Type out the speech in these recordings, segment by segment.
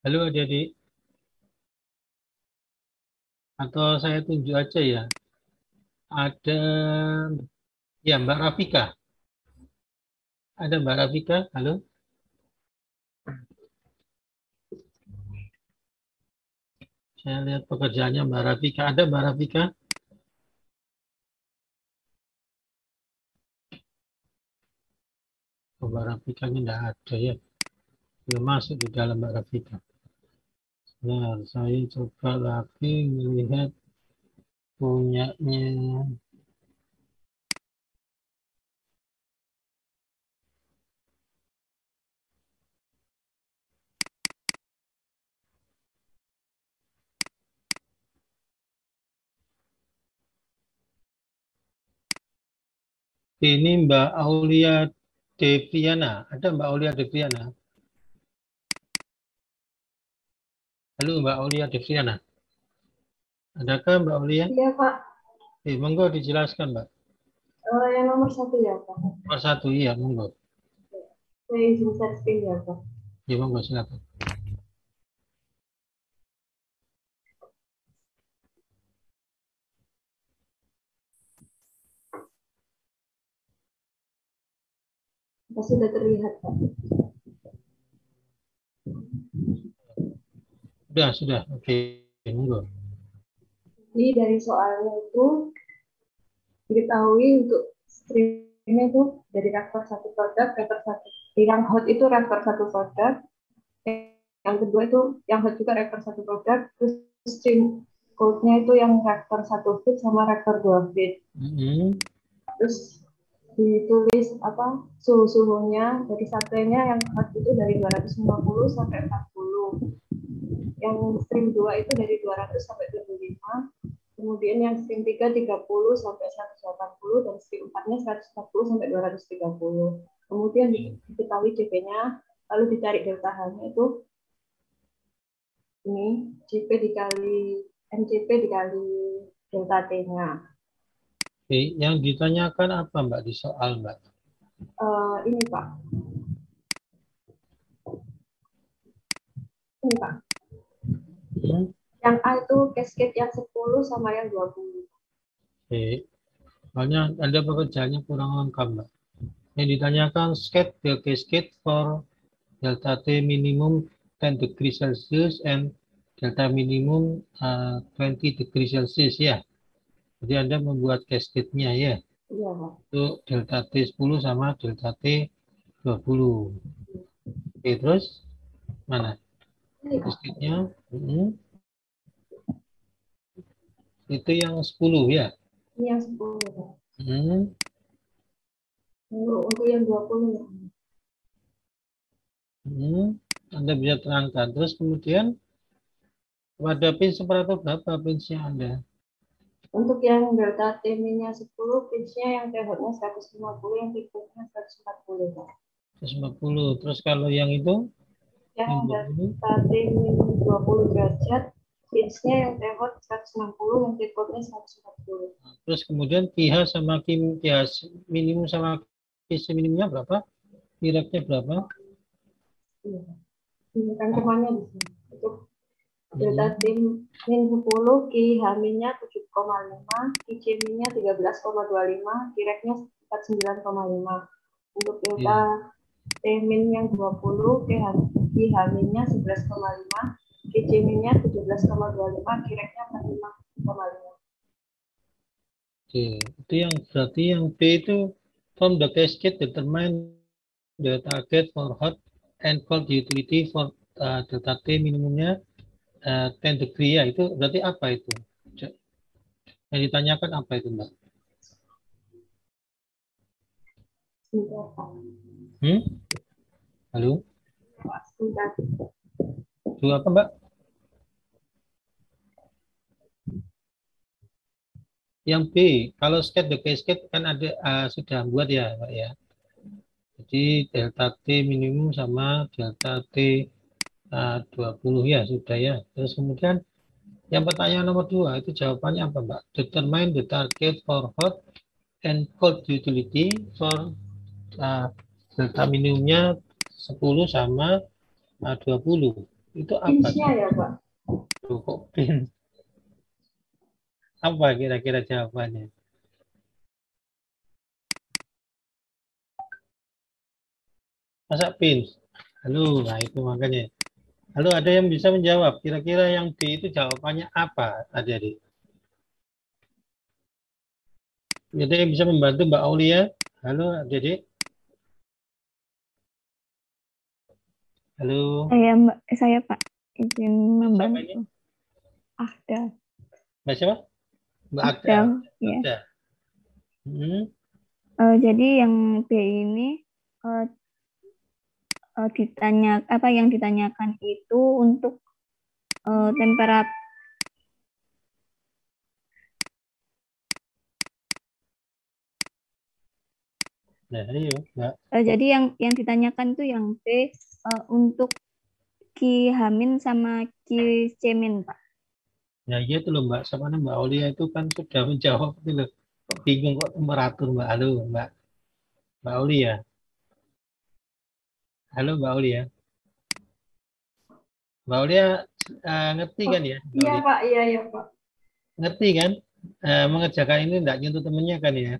Halo adik-adik, atau saya tunjuk aja ya. Ada ya Mbak Rafika. Ada Mbak Rafika. Halo. Saya lihat pekerjaannya Mbak Rafika. Ada Mbak Rafika? Oh, Mbak Rafika ini tidak ada ya. Belum masuk di dalam Mbak Rafika. Nah, saya coba lagi melihat punyanya. Ini Mbak Aulia Deviana. Ada Mbak Aulia Deviana? Halo Mbak Aulia Deviana. Adakah Mbak Aulia? Iya, Pak. Monggo dijelaskan Mbak. Yang nomor 1 ya, Pak. Nomor satu, iya, monggo. Saya izin share screen ya, Pak. Ya, monggo silakan. Apa sudah terlihat, Pak? Sudah. Oke, monggo. Jadi dari soalnya itu diketahui untuk streamnya itu dari reaktor satu produk, reaktor satu. Yang hot itu reaktor satu produk, yang kedua itu yang hot juga reaktor satu produk, terus stream coldnya itu yang reaktor 1 feet sama reaktor 2 feet. Terus ditulis apa suhunya dari sampelnya yang hot itu dari 250 sampai 40, yang stream 2 itu dari 200 sampai 75, kemudian yang stream 3 30 sampai 180, dan stream 4-nya 140 sampai 230. Kemudian diketahui CP-nya, lalu dicari delta H-nya itu ini CP dikali MCP dikali delta T-nya. Oke, yang ditanyakan apa Mbak di soal Mbak? Ini Pak. Ini Pak. Yang A itu cascade yang 10 sama yang 20. Oke, soalnya Anda pekerjaannya kurang lengkap Mbak. Yang ditanyakan skate the cascade for delta T minimum 10 degree Celsius and delta minimum 20 degree Celsius ya. Jadi Anda membuat cascade-nya ya. Iya Pak. Untuk delta T 10 sama delta T 20. Oke, terus mana? Cascade-nya itu yang 10 ya. Ini yang 10 Pak. Hmm. Untuk yang 20 ya. Anda bisa terangkan. Terus kemudian pada pin separator berapa pinsnya Anda? Untuk yang delta T-nya 10, pitch-nya yang T-hotnya 150, yang T-hotnya 140 Pak. 140. Terus kalau yang itu? Yang delta T-min 20 derajat, pitch-nya yang T-hot 160, yang T-hotnya 140. Terus kemudian pH sama pH minimum sama pH minimumnya berapa? Kira-kira berapa? Iya. Ini kan temannya di sini. Untuk delta T-min 10, Ki-H-nya 7,5, Ki-C-nya 13,25, Ki-Rec-nya 49,5. Untuk delta T-min yang 20, Ki-H-nya 11,5, Ki-C-nya 17,25, Ki-Rec-nya 45,5. Oke, itu yang berarti yang B itu from the cascade determine the target for hot and cold utility for delta T minimumnya 10 degree ya. Itu berarti apa itu? Yang ditanyakan apa itu Mbak? Halo? Itu apa Mbak? Yang B, kalau skate the cascade kan ada sudah buat ya Pak ya. Jadi delta T minimum sama delta T 20 ya sudah ya. Terus kemudian yang pertanyaan nomor 2 itu jawabannya apa Mbak? Determine the target for hot and cold utility for delta minimumnya 10 sama 20. Itu apa? Pinch-nya ya, Pak? Tuh, kok pin? Apa kira-kira jawabannya? Masa pin? Halo, nah itu makanya. Halo, ada yang bisa menjawab? Kira-kira yang D itu jawabannya apa, adik-adik? Ada yang bisa membantu Mbak Aulia? Halo, adik-adik. Halo, Saya Pak, izin siapa ini? membantu. Ada. Mbak siapa? Mbak Agda. Ada, ya. Agda. Hmm. Jadi yang B ini eh, yang ditanyakan itu untuk temperatur. Nah, ayo, Mbak. Jadi yang ditanyakan itu yang B untuk Ki Hamin sama Ki Cemin, Pak. Ya, iya itu loh, Mbak. Sama Mbak Aulia itu kan sudah menjawab itu loh. Kok bingung kok meratur, Mbak. Halo, Mbak. Mbak Aulia. Halo, Mbak Aulia. Mbak Aulia ngerti kan ya? Mbak Iya, Aulia? Pak. Iya, Pak. Ngerti kan? Mengerjakan ini enggak nyentuh temennya kan ya?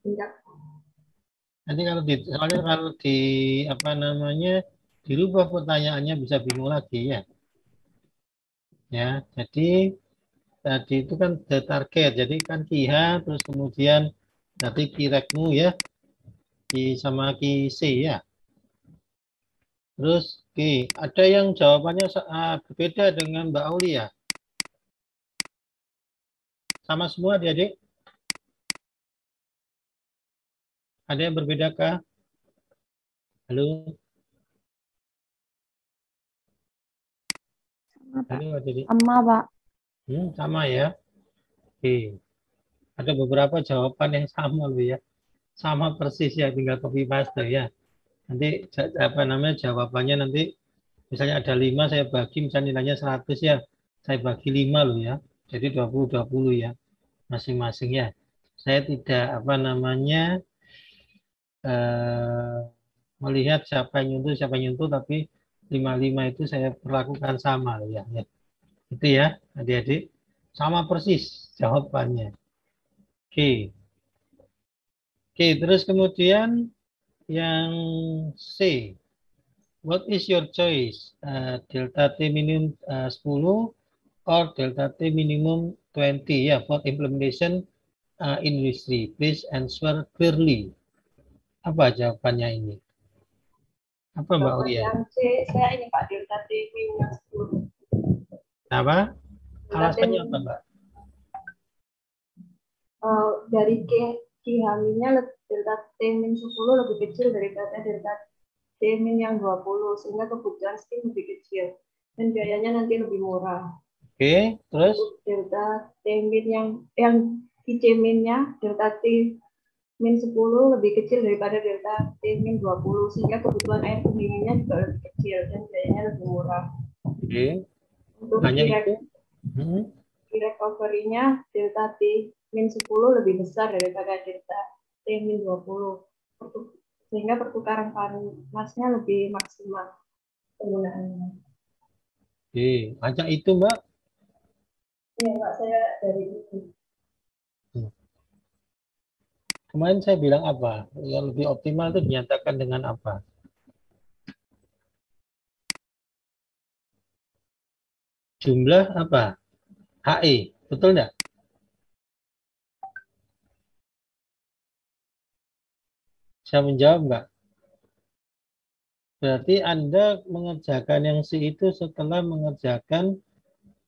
Enggak. Nanti soalnya kalau di apa namanya dirubah pertanyaannya bisa bingung lagi ya. Ya, jadi tadi itu kan the target. Jadi kan Kiha terus kemudian nanti Kirekmu ya, Ki sama Ki C ya. Terus Ki, ada yang jawabannya berbeda dengan Mbak Aulia. Sama semua adik-adik? Ada yang berbedakah? Halo? Sama, Pak. Halo adik-adik? Sama, Pak. Sama ya. Oke. Ada beberapa jawaban yang sama loh ya. Sama persis ya, tinggal copy paste ya. Nanti apa namanya jawabannya nanti misalnya ada 5 saya bagi misalnya nilainya 100 ya. Saya bagi 5 loh ya. Jadi 20 ya masing-masing ya. Saya tidak apa namanya eh, melihat siapa yang nyentuh tapi 55 itu saya perlakukan sama loh ya. Ya. Itu ya adik-adik sama persis jawabannya. Oke. Oke, terus kemudian yang C. What is your choice? Delta T minimum 10 or delta T minimum 20 ya for implementation industry. Please answer clearly. Apa jawabannya ini? Apa Mbak Bapak Uria? yang C, saya ini Pak, delta T minus 10. Apa? Delta T Alasannya apa Mbak? dari K Haminnya delta T min 10 lebih kecil daripada delta T min yang 20, sehingga kebutuhan steam lebih kecil dan biayanya nanti lebih murah. Oke, terus? Untuk delta T min yang T minnya delta T min 10 lebih kecil daripada delta T min 20, sehingga kebutuhan air pendinginnya juga lebih kecil dan biayanya lebih murah. Oke. Untuk Hanya itu? recovery-nya delta T min 10 lebih besar daripada delta T min 20, sehingga pertukaran panasnya lebih maksimal penggunaannya. Oke, hanya itu Mbak? Iya Pak, saya dari itu. Kemarin saya bilang apa? Yang lebih optimal itu dinyatakan dengan apa? Jumlah apa? HE, betul enggak? Saya menjawab enggak? Berarti Anda mengerjakan yang C itu setelah mengerjakan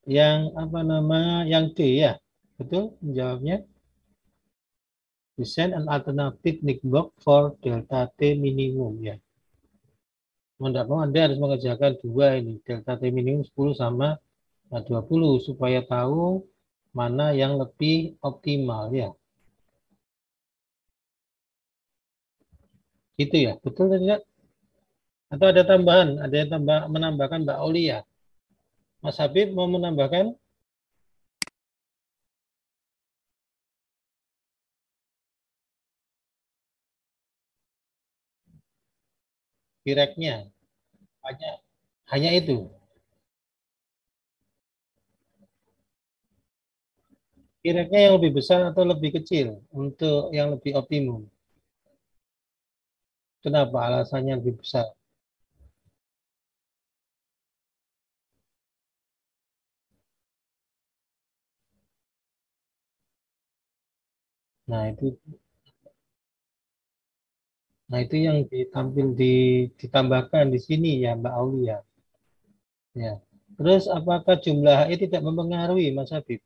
yang apa namanya yang D ya? Betul menjawabnya? Design an alternative nickbox for delta T minimum ya. Mau tidak mau Anda harus mengerjakan dua ini, delta T minimum 10 sama 20 supaya tahu mana yang lebih optimal ya. Gitu ya, betul tidak? Atau ada tambahan? Ada yang menambahkan Mbak Aulia? Mas Habib mau menambahkan? Kira-kira hanya itu. Kira-kira yang lebih besar atau lebih kecil untuk yang lebih optimum. Kenapa alasannya lebih besar? Nah, itu yang ditambahkan di sini ya, Mbak Aulia. Ya. Terus apakah jumlah HI tidak mempengaruhi, Mas Habib?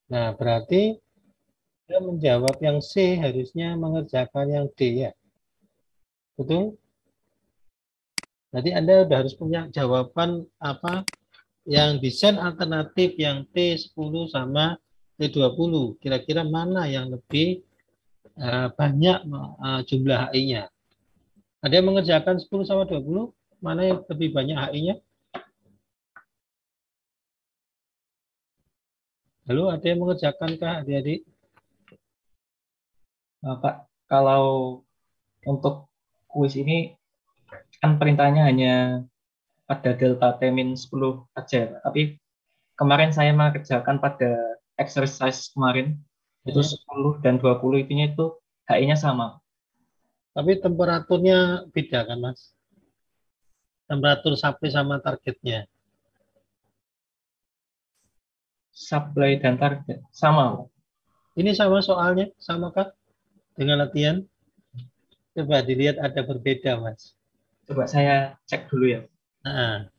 Nah, berarti dia menjawab yang C harusnya mengerjakan yang D ya. Betul? Jadi Anda sudah harus punya jawaban apa yang desain alternatif yang T10 sama T20. Kira-kira mana yang lebih banyak jumlah HI-nya? Ada yang mengerjakan 10 sama 20? Mana yang lebih banyak HI-nya? Lalu ada yang mengerjakankah adik-adik? Pak, kalau untuk kuis ini kan perintahnya hanya pada delta T-10 aja. Tapi kemarin saya mengerjakan pada exercise kemarin, itu 10 dan 20 itu HI-nya sama. Tapi temperaturnya beda kan, Mas? Temperatur supply sama targetnya. Supply dan target sama. Ini sama soalnya, samakah dengan latihan? Coba dilihat ada berbeda, Mas. Coba saya cek dulu ya. Nah,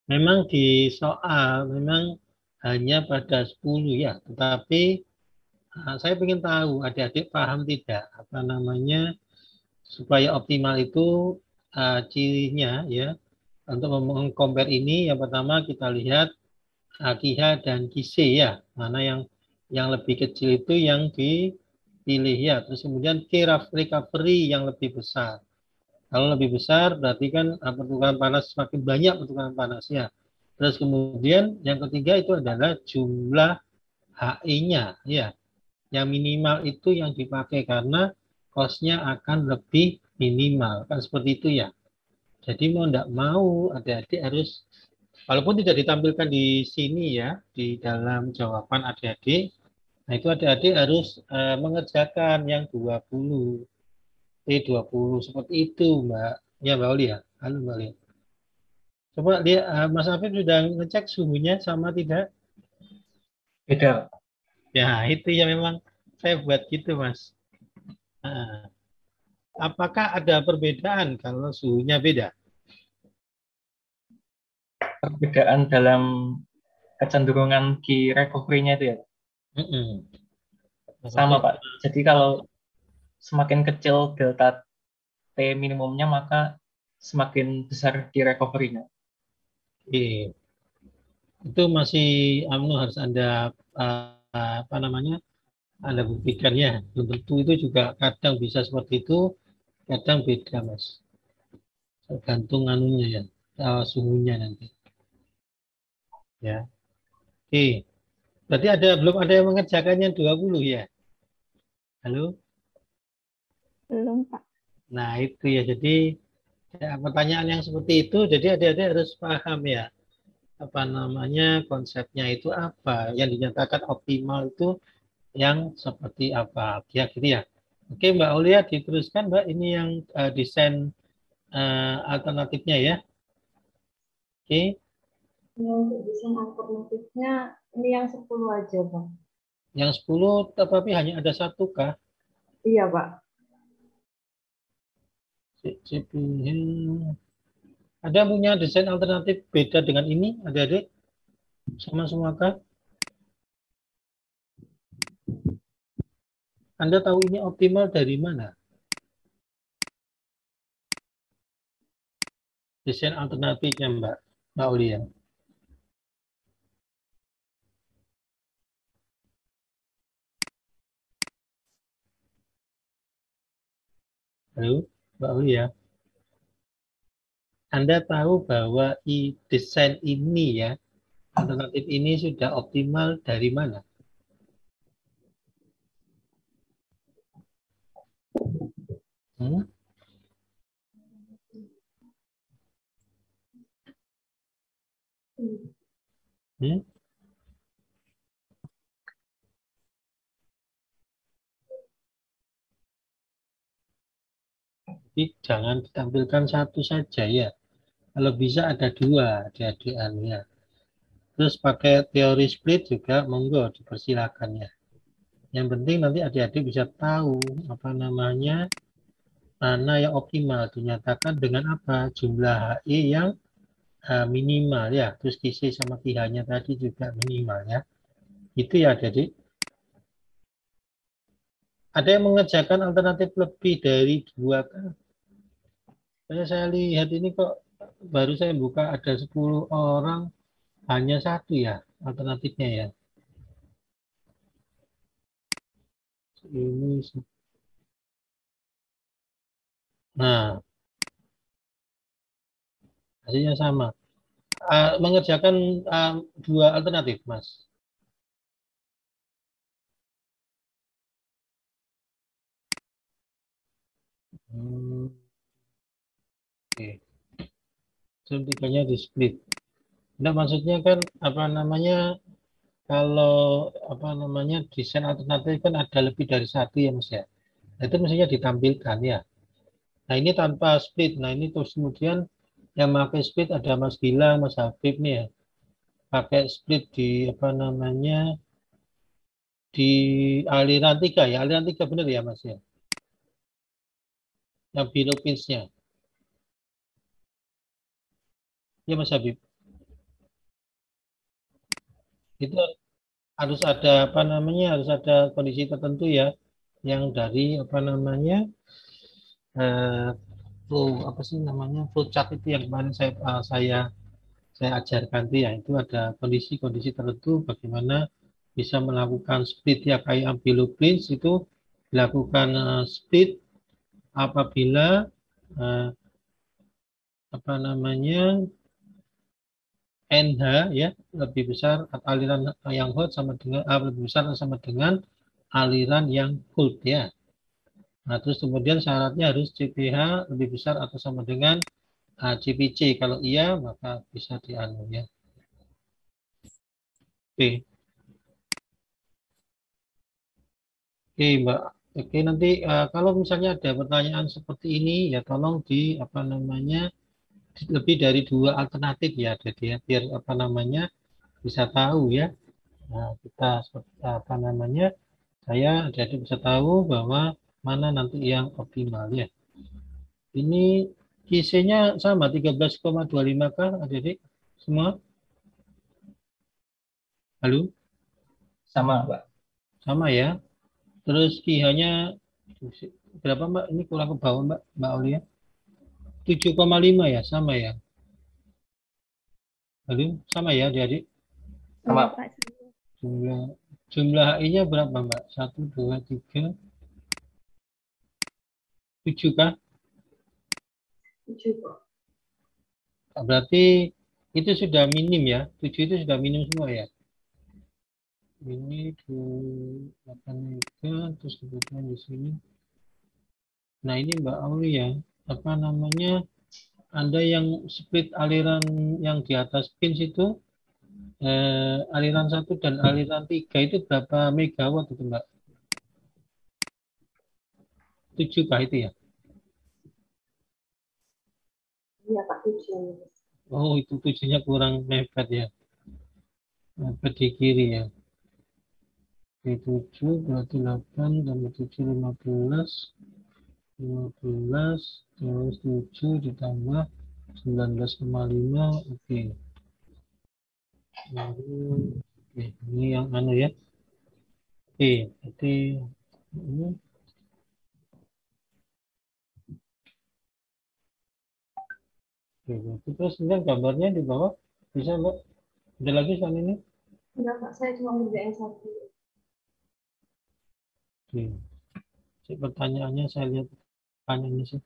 memang di soal memang hanya pada 10 ya, tetapi saya ingin tahu adik-adik paham tidak apa namanya supaya optimal itu cirinya ya. Untuk mengcompare ini yang pertama kita lihat QH dan QC ya, mana yang lebih kecil itu yang dipilih ya. Terus kemudian key recovery yang lebih besar. Kalau lebih besar berarti kan pertukaran panas semakin banyak pertukaran panasnya. Terus kemudian yang ketiga itu adalah jumlah HI-nya ya. Yang minimal itu yang dipakai karena cost-nya akan lebih minimal. Kan seperti itu ya. Jadi mau tidak mau adik-adik harus walaupun tidak ditampilkan di sini ya di dalam jawaban adik-adik. Nah, itu adik-adik harus mengerjakan yang 20 T20 seperti itu, Mbak. Ya, Mbak Oli ya. Halo, Mbak Oli. Coba lihat, Mas Afif sudah ngecek suhunya sama tidak? Beda. Ya, itu ya memang saya buat gitu, Mas. Nah, apakah ada perbedaan kalau suhunya beda? Perbedaan dalam kecenderungan key recovery-nya itu ya. Sama, Pak. Jadi kalau semakin kecil delta T minimumnya, maka semakin besar key recovery-nya. Itu masih harus Anda apa namanya? Anda buktikan ya. Belum tentu itu juga kadang bisa seperti itu, kadang beda, Mas. Tergantung anunya ya, suhunya nanti. Ya. Oke. Berarti belum ada yang mengerjakan yang 20 ya? Halo? Belum, Pak. Nah, itu ya. Jadi ya, pertanyaan yang seperti itu, jadi adik-adik harus paham ya. Apa namanya, konsepnya itu apa. Yang dinyatakan optimal itu yang seperti apa. Ya, gitu ya. Oke, Mbak Aulia, diteruskan, Mbak. Ini yang desain alternatifnya ya. Oke. Untuk desain alternatifnya ini yang 10 aja, Pak. Yang 10 tetapi hanya ada satu kah? Iya, Pak. Ada punya desain alternatif beda dengan ini, adik-adik? Sama semua kah? Anda tahu ini optimal dari mana? Desain alternatifnya, Mbak Aulia. Halo, Mbak Aulia. Anda tahu bahwa desain ini ya, alternatif ini sudah optimal dari mana? Hmm? Hmm? Jadi jangan ditampilkan satu saja ya. Kalau bisa ada dua adik-adik ya. Terus pakai teori split juga monggo dipersilakan ya. Yang penting nanti adik-adik bisa tahu apa namanya mana yang optimal dinyatakan dengan apa jumlah HI yang minimal ya. Terus QC sama QH-nya tadi juga minimal ya. Itu ya adik-adik. Ada yang mengerjakan alternatif lebih dari dua kan? Saya lihat ini kok baru saya buka ada 10 orang hanya satu ya alternatifnya ya. Ini nah hasilnya sama. Mengerjakan dua alternatif, Mas. Oke. Zoom tiganya di split. Nah, maksudnya kan apa namanya kalau apa namanya desain alternatif kan ada lebih dari satu ya Mas ya. Nah, itu mestinya ditampilkan ya. Nah ini tanpa split. Nah ini terus kemudian yang pakai split ada Mas Gilang, Mas Habib nih ya. Pakai split di apa namanya di aliran tiga ya. Aliran tiga benar ya Mas ya. Yang below pinch-nya. Ya Mas Habib. Itu harus ada apa namanya harus ada kondisi tertentu ya yang dari apa namanya eh, flow apa sih namanya flow chart itu yang kemarin saya ajarkan itu ya itu ada kondisi-kondisi tertentu bagaimana bisa melakukan split ya kayak ambil Prince itu dilakukan split apabila eh, apa namanya NH ya lebih besar aliran yang hot sama dengan lebih besar sama dengan aliran yang cold ya. Nah, terus kemudian syaratnya harus CPH lebih besar atau sama dengan CPC. Kalau iya, maka bisa dianu ya. Oke, oke Mbak. Oke, nanti kalau misalnya ada pertanyaan seperti ini, ya tolong di apa namanya lebih dari dua alternatif ya, jadi ya, biar apa namanya bisa tahu ya. Nah, kita apa namanya saya jadi bisa tahu bahwa mana nanti yang optimal ya. Ini QC-nya sama 13,25 kah adik-adik semua? Halo? Sama, Pak. Sama ya. Terus QH-nya berapa Mbak? Ini kurang ke bawah Mbak Aulia. 7,5 ya, sama ya. Halo, sama ya adik-adik. Iya, Sama. Pak. Jumlah jumlah HI-nya berapa Mbak? 1, 2, 3, 7 kah? 7 kok. Berarti itu sudah minim ya. 7 itu sudah minim semua ya. Ini 283 terus kemudian di sini. Nah, ini Mbak Auli ya. Apa namanya? Anda yang split aliran yang di atas pins itu aliran 1 dan aliran 3 itu berapa megawatt itu Mbak? 7 kah itu ya? Iya Pak, 7. Oh, itu 7-nya kurang mepet ya. Mepet di kiri ya. Oke, 7 berarti 8 tambah 7 15 terus 7 ditambah 19,5 oke. Lalu oke, ini yang anu ya. Oke, berarti ini oke, berarti terus ini gambarnya di bawah bisa Mbak? Ada lagi soal ini? Enggak Pak, saya cuma ngerjain satu. Oke. Pertanyaannya saya lihat pertanyaannya sih.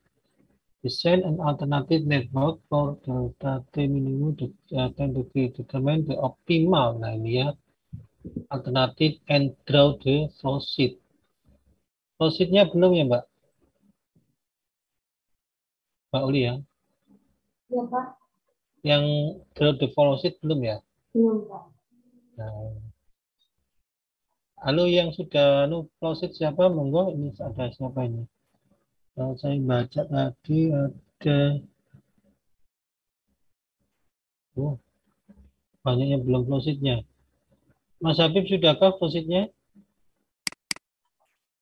Design an alternative network for delta T minimum to 10 degree determine the optimal. Nah ini ya, alternatif and draw the flow sheet. Flow sheet-nya belum ya Mbak? Mbak Uli ya. Ya, Pak. Yang grade velocity belum ya? Belum, Pak. Nah, halo yang sudah velocity siapa? Monggo, ini ada siapa ini? Saya baca tadi ada, oh, banyak yang belum velocity-nya. Mas Habib sudahkah velocity-nya?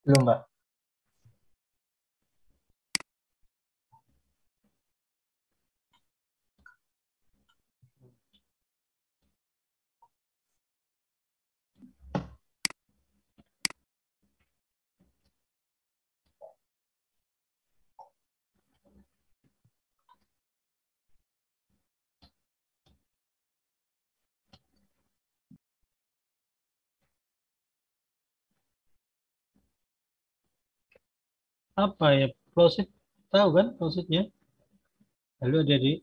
Belum, Mbak. Apa ya? Velocity, tahu kan velocity-nya? Halo, jadi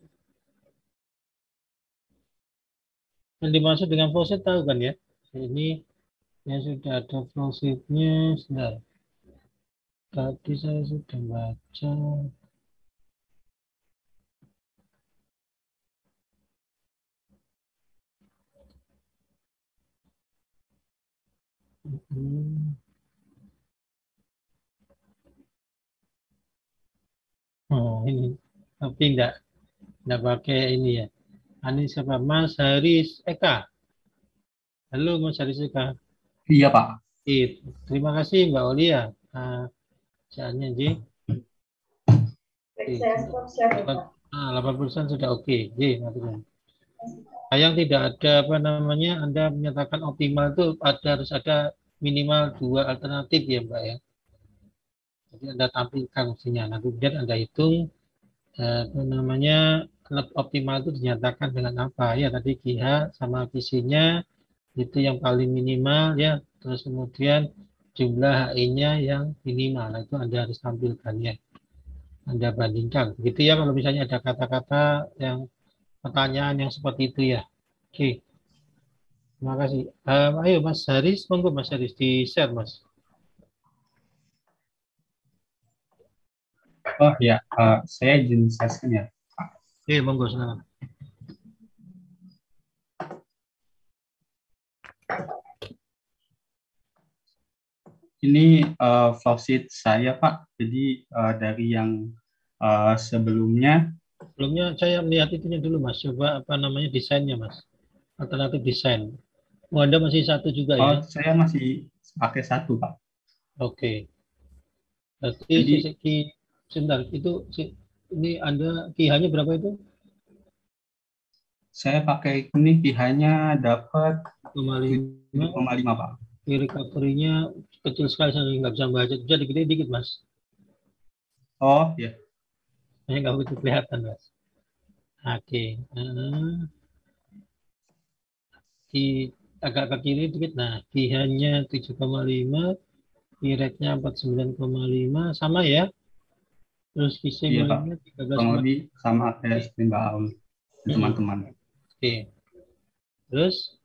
yang dimaksud dengan velocity tahu kan ya? Ini yang sudah ada velocity-nya, sebentar. Tadi saya sudah baca. Hmm. Oh, ini. Tapi enggak pakai ini ya. Ini siapa? Mas Haris Eka. Halo Mas Haris Eka. Iya, Pak. Terima kasih Mbak Oli ya. Jalannya J. Baik, saya stop share ya, Pak. 8% sudah oke. J. Matikan. Yang tidak ada apa namanya, Anda menyatakan optimal itu harus ada minimal 2 alternatif ya Mbak ya. Jadi Anda tampilkan fungsinya. Nah, kemudian Anda hitung apa namanya, optimal itu dinyatakan dengan apa ya, tadi QH sama visinya itu yang paling minimal ya, terus kemudian jumlah HI-nya yang minimal. Nah, itu Anda harus tampilkan ya, Anda bandingkan begitu ya, kalau misalnya ada kata-kata yang pertanyaan yang seperti itu ya. Oke, terima kasih. Ayo Mas Haris, monggo Mas Haris di share Mas. Oh ya, saya izin share ya. Oke, monggo silakan. Ini flowsheet saya, Pak. Jadi dari yang sebelumnya, Sebelumnya saya melihat itunya dulu Mas, coba apa namanya desainnya Mas, alternatif desain. Oh, Anda masih satu juga ya? saya masih pakai satu, Pak. Oke. Berarti Jadi sisi sebentar itu ini Anda QH-nya berapa itu? saya pakai ini pH-nya dapat 7,5. 7,5, Pak. Recovery-nya kecil sekali, saya nggak bisa baca. Bisa dikit-dikit Mas. Oh ya, Saya nggak begitu kelihatan Mas. Oke. Di agak ke kiri dikit. Nah, QH-nya 7,5, P-rate-nya 49,5, sama ya. Terus iya, Pak. QC-nya Kurang 13,5. lebih sama kayak screen Mbak Aul dan teman-teman. Oke. Terus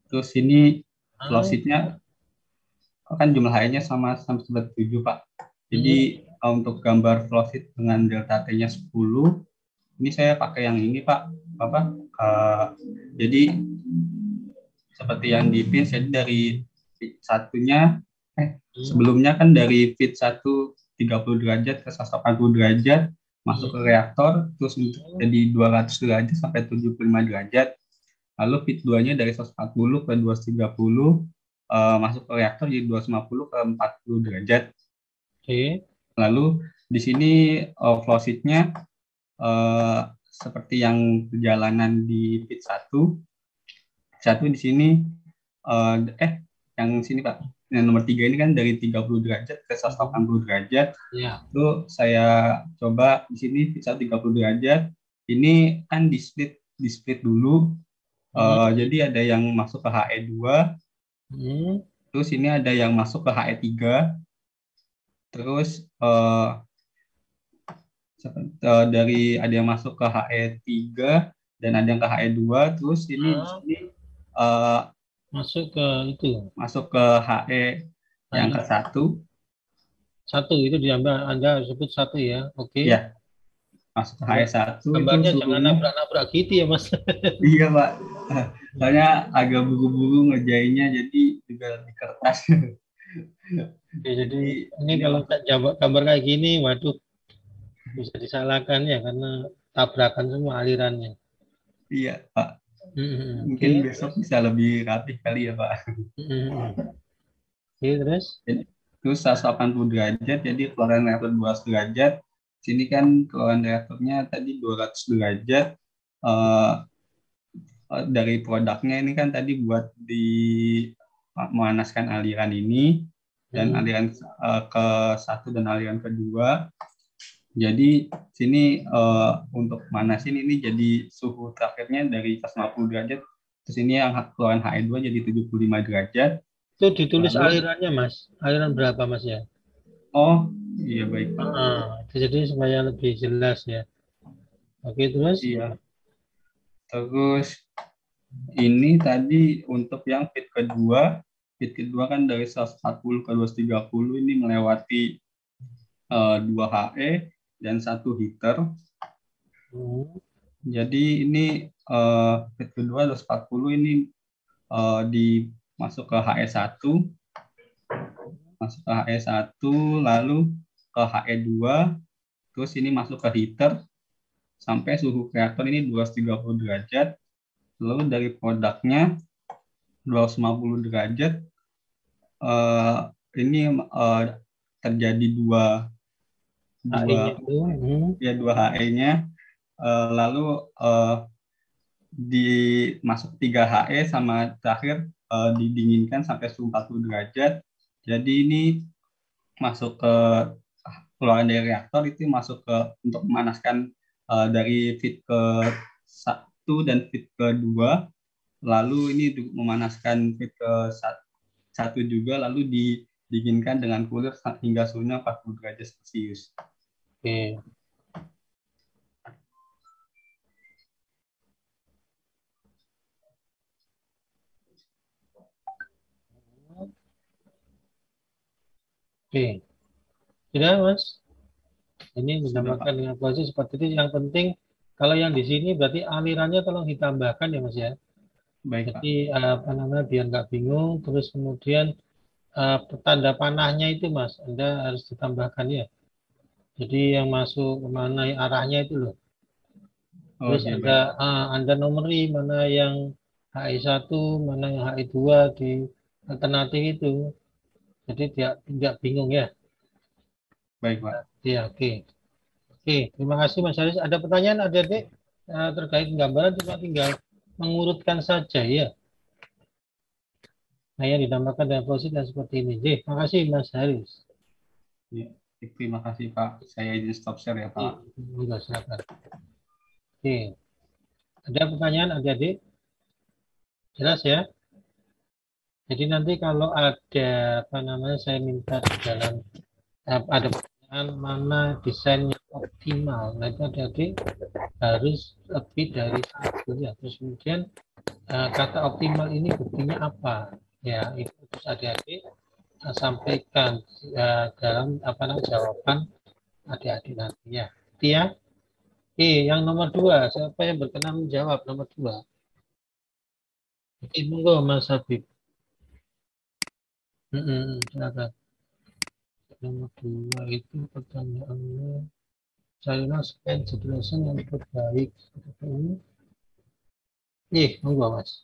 Terus ini flowsheet-nya kan jumlah HI-nya sama 7, Pak. Jadi untuk gambar flowsheet dengan delta T-nya 10, ini saya pakai yang ini, Pak. Jadi seperti yang di pin, jadi dari fit satunya sebelumnya kan dari fit 1 30 derajat ke 180 derajat masuk ke reaktor, terus jadi 200 derajat sampai 75 derajat. Lalu fit 2-nya dari 140 ke 230 masuk ke reaktor jadi 250 ke 40 derajat. Lalu di sini flowsheet-nya seperti yang perjalanan di fit 1 di sini yang sini Pak, yang nomor 3 ini kan dari 30 derajat ke 180 derajat. Itu saya coba di sini fit 1 30 derajat. Ini kan di split dulu. Jadi ada yang masuk ke HE2. Terus ini ada yang masuk ke HE3. Terus dari ada yang masuk ke HE3 dan ada yang ke HE2. Terus ini di sini masuk ke HE yang ke-1. Satu itu diambil, Anda sebut satu ya. Oke. Ya. masuk ke HS1 itu Gambarnya jangan suhunya. nabrak-nabrak gitu ya, Mas. Iya Pak, soalnya agak buru-buru ngerjainnya jadi juga di kertas. Oke, jadi Jadi ini ini kalau masuk. gambar kayak gini, waduh, bisa disalahkan ya karena tabrakan semua alirannya. Iya Pak, Oke, mungkin besok terus. bisa lebih rapih kali ya Pak. Oke, terus. Jadi, terus 180 derajat, jadi keluaran reaktor 200 derajat. Sini kan keluaran reaktornya tadi 200 derajat. Eh, dari produknya ini kan tadi buat memanaskan aliran ini dan Mm, aliran ke satu dan aliran kedua. Jadi sini untuk manasin ini jadi suhu terakhirnya dari 150 derajat. Terus ini yang keluaran HE2 jadi 75 derajat. Itu ditulis Lalu, alirannya, Mas. Aliran berapa, Mas ya? oh iya baik Pak. Jadi supaya lebih jelas ya. Oke, terus. Iya. Terus ini tadi untuk yang fit kedua kan dari 140 ke 230 ini melewati 2 HE dan satu heater. Hmm, Jadi ini fit kedua 240 ini masuk ke HE1, masuk ke HE1, lalu ke HE2, terus ini masuk ke heater sampai suhu reaktor ini 230 derajat. Lalu dari produknya 250 derajat, eh, ini terjadi dua dua HI-nya itu. ya dua HE-nya, lalu masuk 3 HE sama terakhir didinginkan sampai suhu 40 derajat. Jadi ini masuk ke keluaran dari reaktor itu masuk ke untuk memanaskan dari feed ke satu dan feed kedua, lalu ini memanaskan feed ke satu juga, lalu didinginkan dengan cooler hingga suhunya 40 derajat Celcius. Oke. Oke. Sudah, Mas. Ini Sudah dinamakan Pak. dengan proses seperti itu. Yang penting kalau yang di sini berarti alirannya tolong ditambahkan ya, Mas ya. Baik Pak. Jadi apa namanya biar nggak bingung. Terus kemudian tanda panahnya itu, Mas, Anda harus ditambahkan ya. Jadi yang masuk kemana arahnya itu loh. Oh Terus iya Anda baik. Anda nomori mana yang HI1, mana yang HI2 di alternatif itu. Jadi tidak bingung ya. Baik Pak. Iya, oke. Oke, terima kasih Mas Haris. Ada pertanyaan adik-adik terkait gambaran cuma tinggal mengurutkan saja ya. Nah, yang dinamakan dengan proses dan seperti ini. Terima kasih Mas Haris. Ya. Terima kasih Pak. Saya izin stop share ya Pak. Enggak, silakan. Oke, ada pertanyaan adik-adik? Jelas ya? Jadi nanti kalau ada apa namanya saya minta di dalam ada pertanyaan mana desain yang optimal. Nah, itu adik-adik harus lebih dari satu ya. Terus kemudian kata optimal ini buktinya apa? Ya, itu terus adik-adik sampaikan dalam apa namanya jawaban adik-adik nantinya. Itu ya. Oke, yang nomor dua, siapa yang berkenan menjawab nomor dua? Oke, monggo Mas Habib. Silakan. Nomor dua itu pertanyaannya, carilah scan jelasan yang terbaik. Seperti ini. Monggo Mas.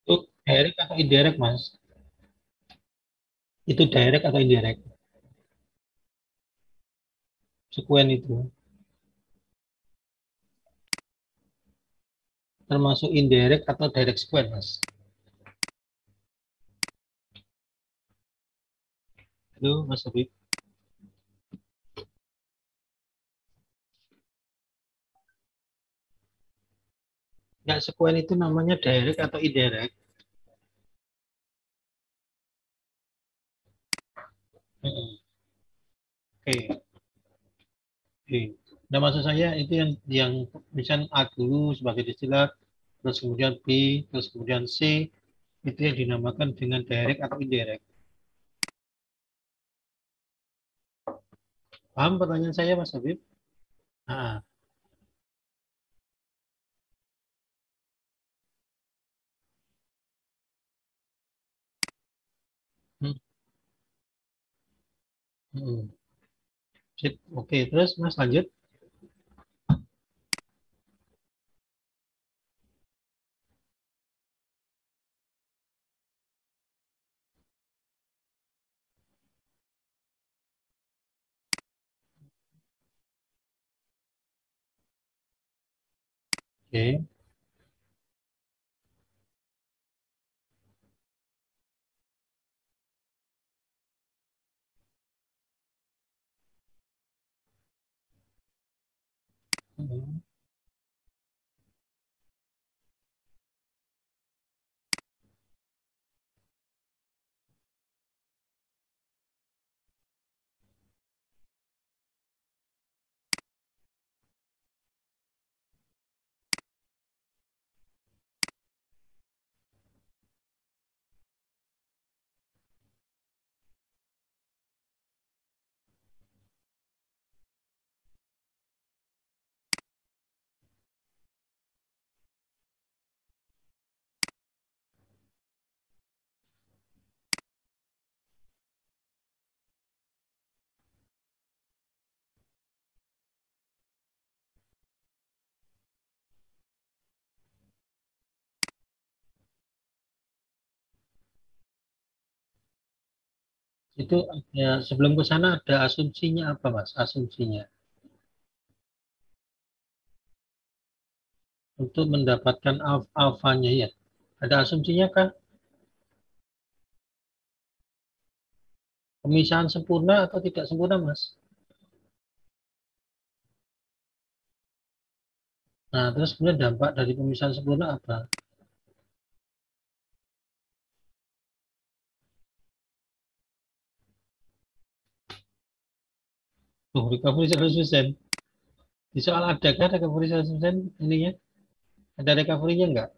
Itu direct atau indirect Mas? Itu direct atau indirect? Sekuen itu termasuk indirect atau direct sekuen, Mas? Halo, Mas Habib. Nggak, sekuen itu namanya direct atau indirect? Oke. Oke. Nah, maksud saya itu yang misalnya A dulu sebagai istilah, terus kemudian B, terus kemudian C, itu yang dinamakan dengan direct atau indirect. Paham pertanyaan saya, Mas Habib? Nah, hmm, hmm. Sip. Oke, terus Mas lanjut. Oke. Hmm. Itu ya, sebelum ke sana ada asumsinya apa, Mas? Asumsinya untuk mendapatkan alfanya ya. Ada asumsinya kah? Pemisahan sempurna atau tidak sempurna, Mas? Nah, terus kemudian dampak dari pemisahan sempurna apa? Oh, recovery 100%. Di soal adakah recovery 100% ininya? Ada recovery-nya enggak?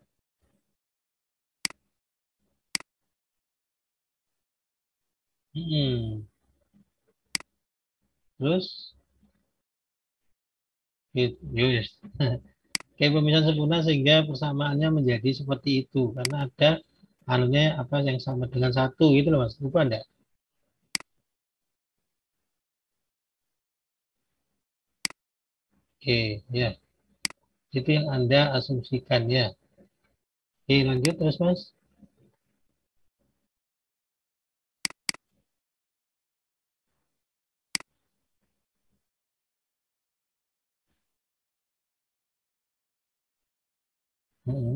Hmm. Terus, gitu. Yes. Kayak pemisahan sempurna sehingga persamaannya menjadi seperti itu. Karena ada anunya apa yang sama dengan satu gitu loh, Mas. Lupa enggak? Oke, ya. Itu yang Anda asumsikan ya. Oke, lanjut terus, Mas. Hmm.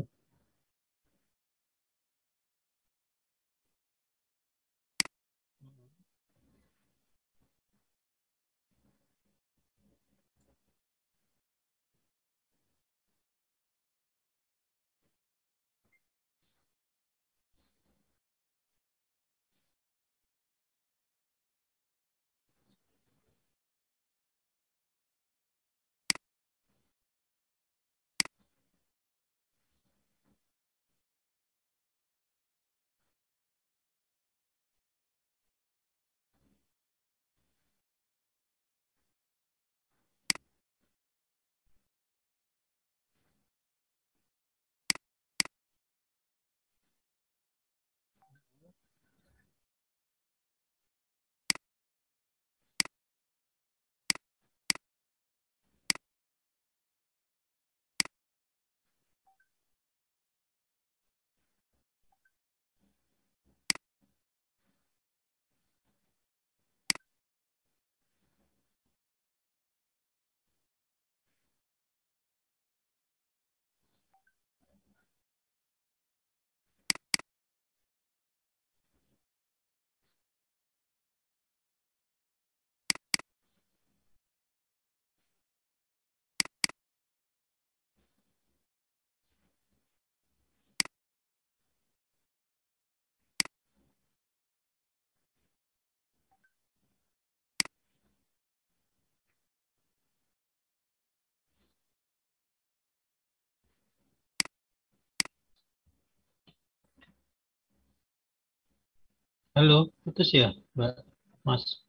Halo, putus ya, Mbak Mas?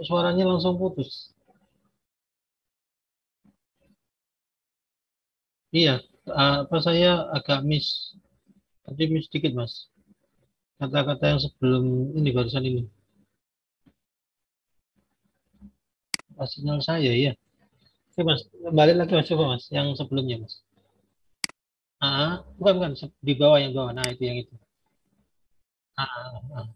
Suaranya langsung putus. Iya, apa saya agak miss, tadi miss sedikit Mas. Kata-kata yang sebelum ini barusan ini. Sinyal saya ya. Oke Mas, balik lagi Mas, coba Mas, yang sebelumnya Mas. Bukan bukan di bawah yang bawah. Nah itu yang itu. Ah, ah, ah.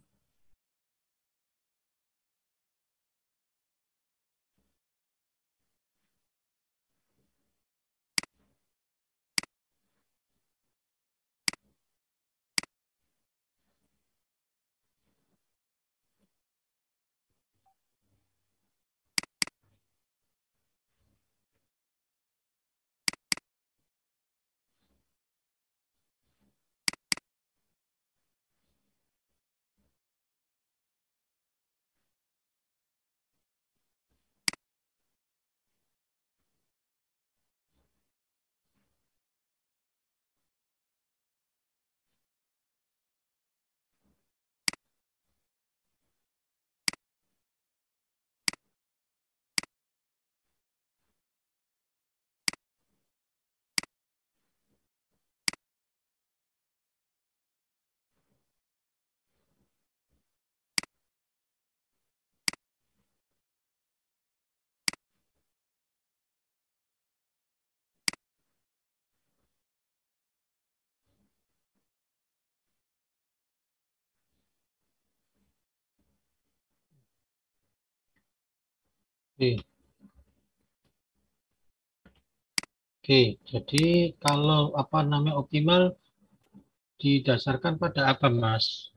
Oke, oke. Jadi kalau apa namanya optimal didasarkan pada apa Mas?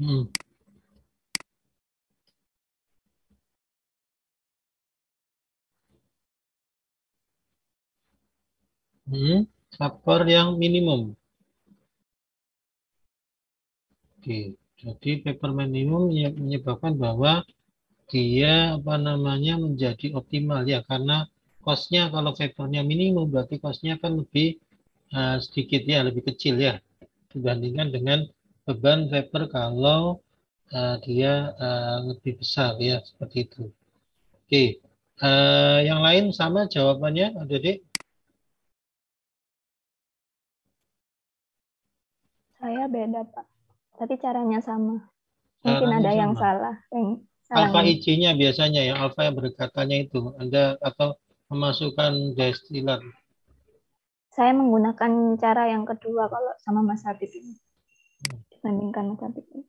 Hmm. Hmm. Faktor yang minimum. Oke, jadi paper minimum menyebabkan bahwa dia apa namanya menjadi optimal ya karena costnya kalau papernya minimum berarti costnya kan lebih sedikit ya lebih kecil ya dibandingkan dengan beban paper kalau dia lebih besar ya seperti itu. Oke, yang lain sama jawabannya, Adik? Saya beda, Pak. Tapi caranya sama. Mungkin Caranya ada yang sama. salah. Yang salah Alpha IC-nya biasanya yang alpha yang berdekatannya itu Anda atau memasukkan destilat. saya menggunakan cara yang kedua kalau sama Mas Habib ini. Dibandingkan Mas Habib ini.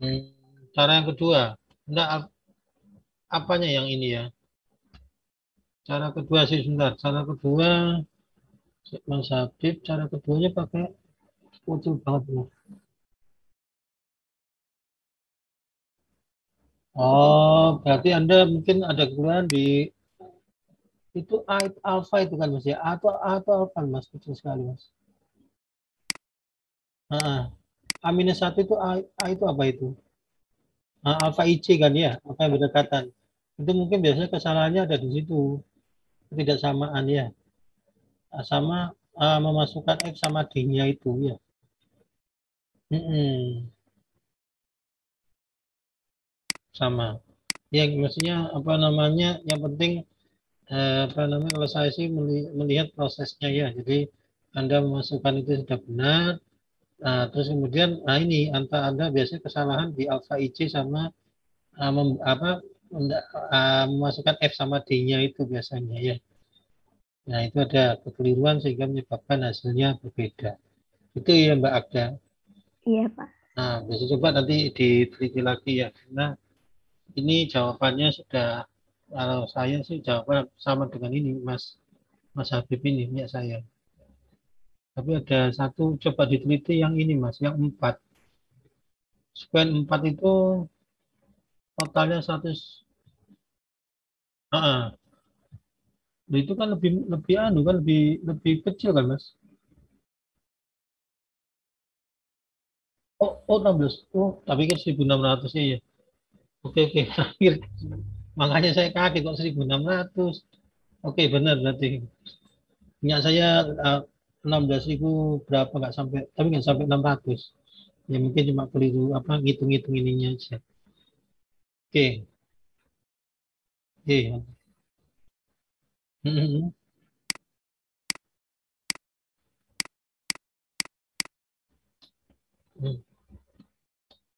Hmm, cara yang kedua, enggak apanya yang ini ya? Cara kedua sih sebentar. Cara kedua Mas Habib, cara keduanya pakai kucing banget Mas. Oh, berarti Anda mungkin ada kekurangan di itu A alpha itu kan Mas ya? A atau alpha Mas kecil sekali Mas. Nah, A-1 itu A itu apa itu? Alpha IC kan ya, apa yang berdekatan. Itu mungkin biasanya kesalahannya ada di situ, ketidaksamaan ya. Sama memasukkan X sama D-nya itu ya. Mm-mm, sama. Ya, maksudnya apa namanya? Yang penting apa namanya? Kalau saya sih melihat prosesnya ya. Jadi Anda memasukkan itu sudah benar. Terus kemudian, ini Anda biasanya kesalahan di alpha IC sama apa memasukkan F sama D-nya itu biasanya ya. Nah, itu ada kekeliruan sehingga menyebabkan hasilnya berbeda. Itu ya Mbak Agda. Iya, Pak. Nah, bisa coba nanti diteliti lagi ya. Karena ini jawabannya sudah, kalau saya sih jawaban sama dengan ini, Mas Habib ini, punya saya. Tapi ada satu, coba diteliti yang ini Mas, yang 4. Square 4 itu totalnya 100. Itu kan lebih lebih kan lebih lebih kecil kan Mas? Oh, 16. Oh, tapi kan 1.600 ya. Oke, oke. Akhir. Makanya saya kaget kok 1.600. Oke, benar berarti. Punya saya 16.000 berapa, nggak sampai, tapi nggak sampai 600. Ya mungkin cuma keliru apa ngitung-ngitung ininya aja. Oke. Oke. Hmm. Hmm.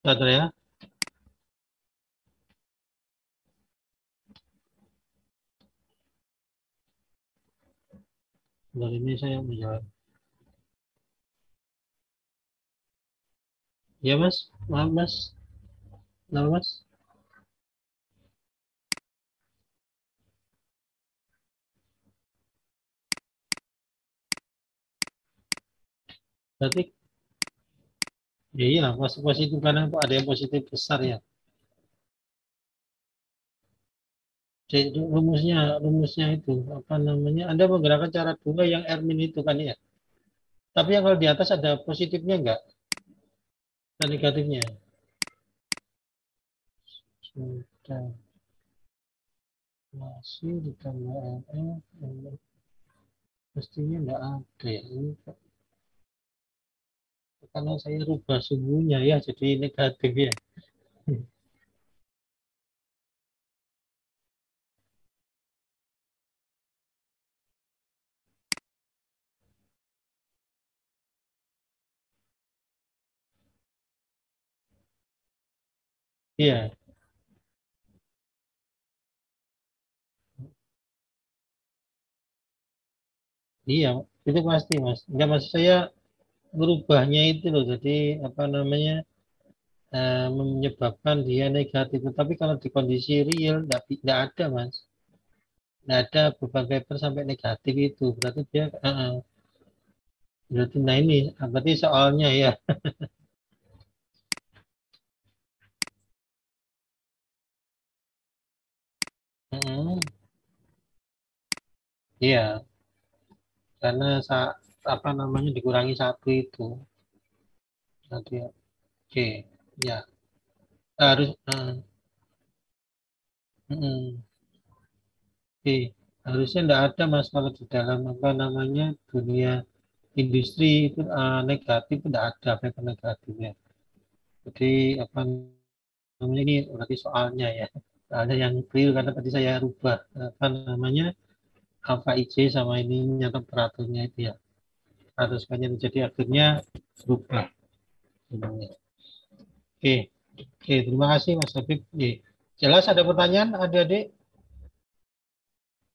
Sadar ya. Dari ini saya menjawab. Ya Mas, maaf Mas. Kenapa Mas? Berarti ya iya, positif karena ada yang positif besar ya. Jadi rumusnya itu apa namanya? Anda menggunakan cara dua yang Ermin itu kan ya. Tapi yang kalau di atas ada positifnya enggak? Dan negatifnya. Sudah masih ditambah LF, mestinya enggak ada ya. Ini karena saya rubah suhunya ya, jadi negatif ya. Iya, iya, itu pasti Mas. Enggak, maksud saya berubahnya itu loh. Jadi apa namanya? Menyebabkan dia negatif. Tapi kalau di kondisi real enggak ada Mas. Enggak ada beban paper sampai negatif itu. Berarti dia berarti nah ini berarti soalnya ya. Mm, iya, karena apa namanya dikurangi satu itu. Nanti ya. Oke, ya harus mm, oke. Harusnya enggak ada Mas kalau di dalam apa namanya dunia industri itu negatif enggak ada paper negatifnya. Jadi apa namanya ini berarti soalnya ya. Soalnya yang clear karena tadi saya rubah apa namanya alfa IC sama ininya temperaturnya itu ya. Atau sekalian jadi akhirnya berubah. Oke, oke, terima kasih Mas Habib. Oke. Jelas ada pertanyaan adik-adik?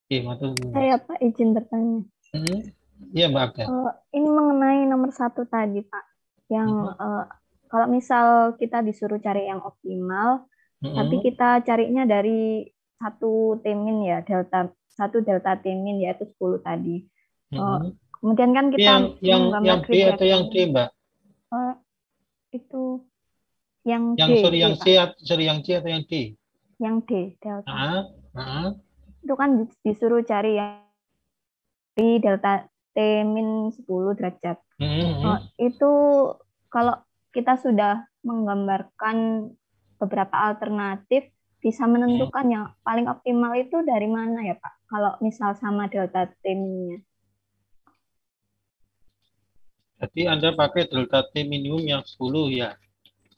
Oke, matur nuwun, Mas. Saya Pak izin bertanya. Iya, Mbak Abda. Ini mengenai nomor 1 tadi Pak, yang kalau misal kita disuruh cari yang optimal, tapi kita carinya dari satu T-min ya, satu delta T-min yaitu 10 tadi. Kemudian kan kita yang menggambar B atau yang D, Mbak? Itu yang Yang D, sorry D, yang Pak. C, sorry yang C atau yang D? Yang D, delta. Itu kan disuruh cari yang di delta T-10 derajat. Itu kalau kita sudah menggambarkan beberapa alternatif, bisa menentukan yang paling optimal itu dari mana ya Pak? Kalau misal sama delta T-nya. Jadi Anda pakai delta T minimum yang 10 ya.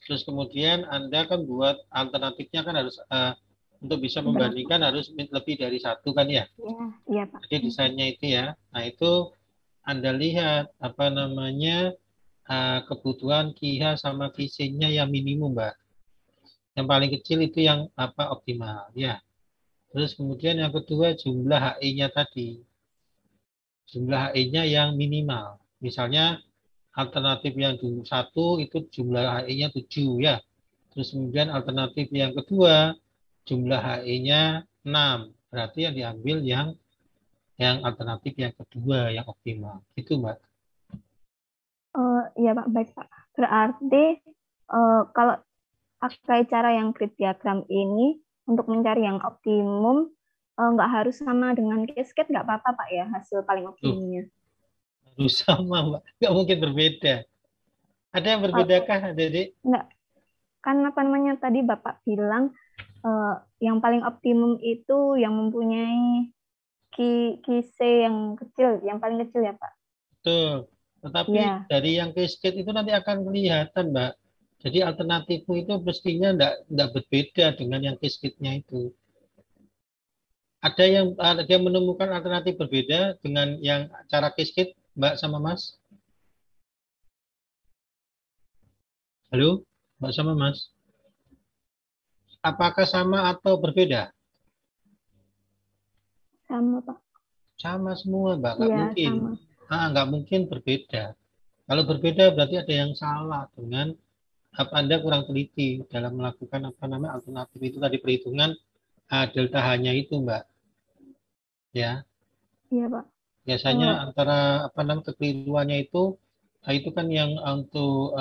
Terus kemudian Anda kan buat alternatifnya kan harus untuk bisa membandingkan harus lebih dari satu kan ya? Iya Pak. Jadi desainnya itu ya. Nah itu Anda lihat apa namanya kebutuhan QH sama QC-nya yang minimum, Mbak. Yang paling kecil itu yang apa optimal ya. Terus kemudian yang kedua jumlah HE-nya tadi. Jumlah HE-nya yang minimal. Misalnya alternatif yang dulu 1 itu jumlah HE-nya 7 ya. Terus kemudian alternatif yang kedua jumlah HE-nya 6. Berarti yang diambil yang alternatif yang kedua yang optimal. Itu, Mbak. Iya Pak, baik Pak. Berarti kalau pakai cara yang grid diagram ini untuk mencari yang optimum, nggak harus sama dengan cascade, nggak apa-apa Pak ya hasil paling optimumnya? Harus sama Mbak, nggak mungkin berbeda. Ada yang berbedakah adik-adik? Nggak, kan apa namanya tadi Bapak bilang yang paling optimum itu yang mempunyai QC yang kecil, yang paling kecil ya Pak? Betul. Tetapi Ya, dari yang cascade itu nanti akan kelihatan, Mbak. Jadi alternatifmu itu mestinya enggak berbeda dengan yang cascade-nya itu. Ada yang menemukan alternatif berbeda dengan yang cara cascade, Mbak sama Mas? Halo, Mbak sama Mas. Apakah sama atau berbeda? sama Pak. Sama semua, Mbak. Nggak Iya, mungkin. sama. Nggak mungkin berbeda. Kalau berbeda berarti ada yang salah dengan Anda kurang teliti dalam melakukan alternatif itu tadi perhitungan delta H-nya itu, Mbak. Ya, Iya, Pak. biasanya antara kekeliruannya itu kan yang untuk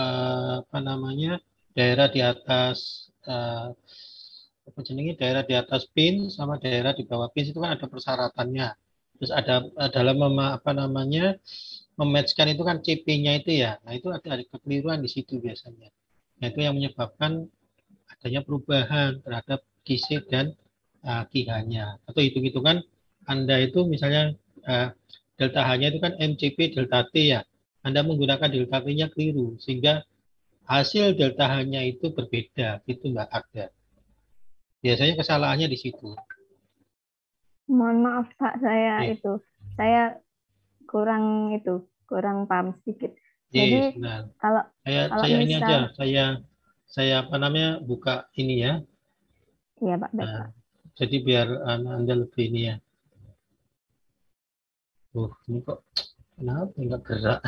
daerah di atas daerah di atas pin sama daerah di bawah pin itu kan ada persyaratannya. Terus ada dalam mematchkan itu kan CP-nya itu ya. Nah, itu ada kekeliruan di situ biasanya. Nah, itu yang menyebabkan adanya perubahan terhadap QC dan QH-nya. Atau hitung-hitungan Anda itu misalnya delta H-nya itu kan MCP delta T ya. Anda menggunakan delta T-nya keliru sehingga hasil delta H-nya itu berbeda. Itu nggak ada. Biasanya kesalahannya di situ. Mohon maaf Pak, saya kurang paham sedikit. Yes, Jadi benar. kalau Saya ini aja, misal, saya buka ini ya. iya Pak, baik Nah, Pak. jadi biar Anda lebih ini ya. Ini kok kenapa nggak gerak?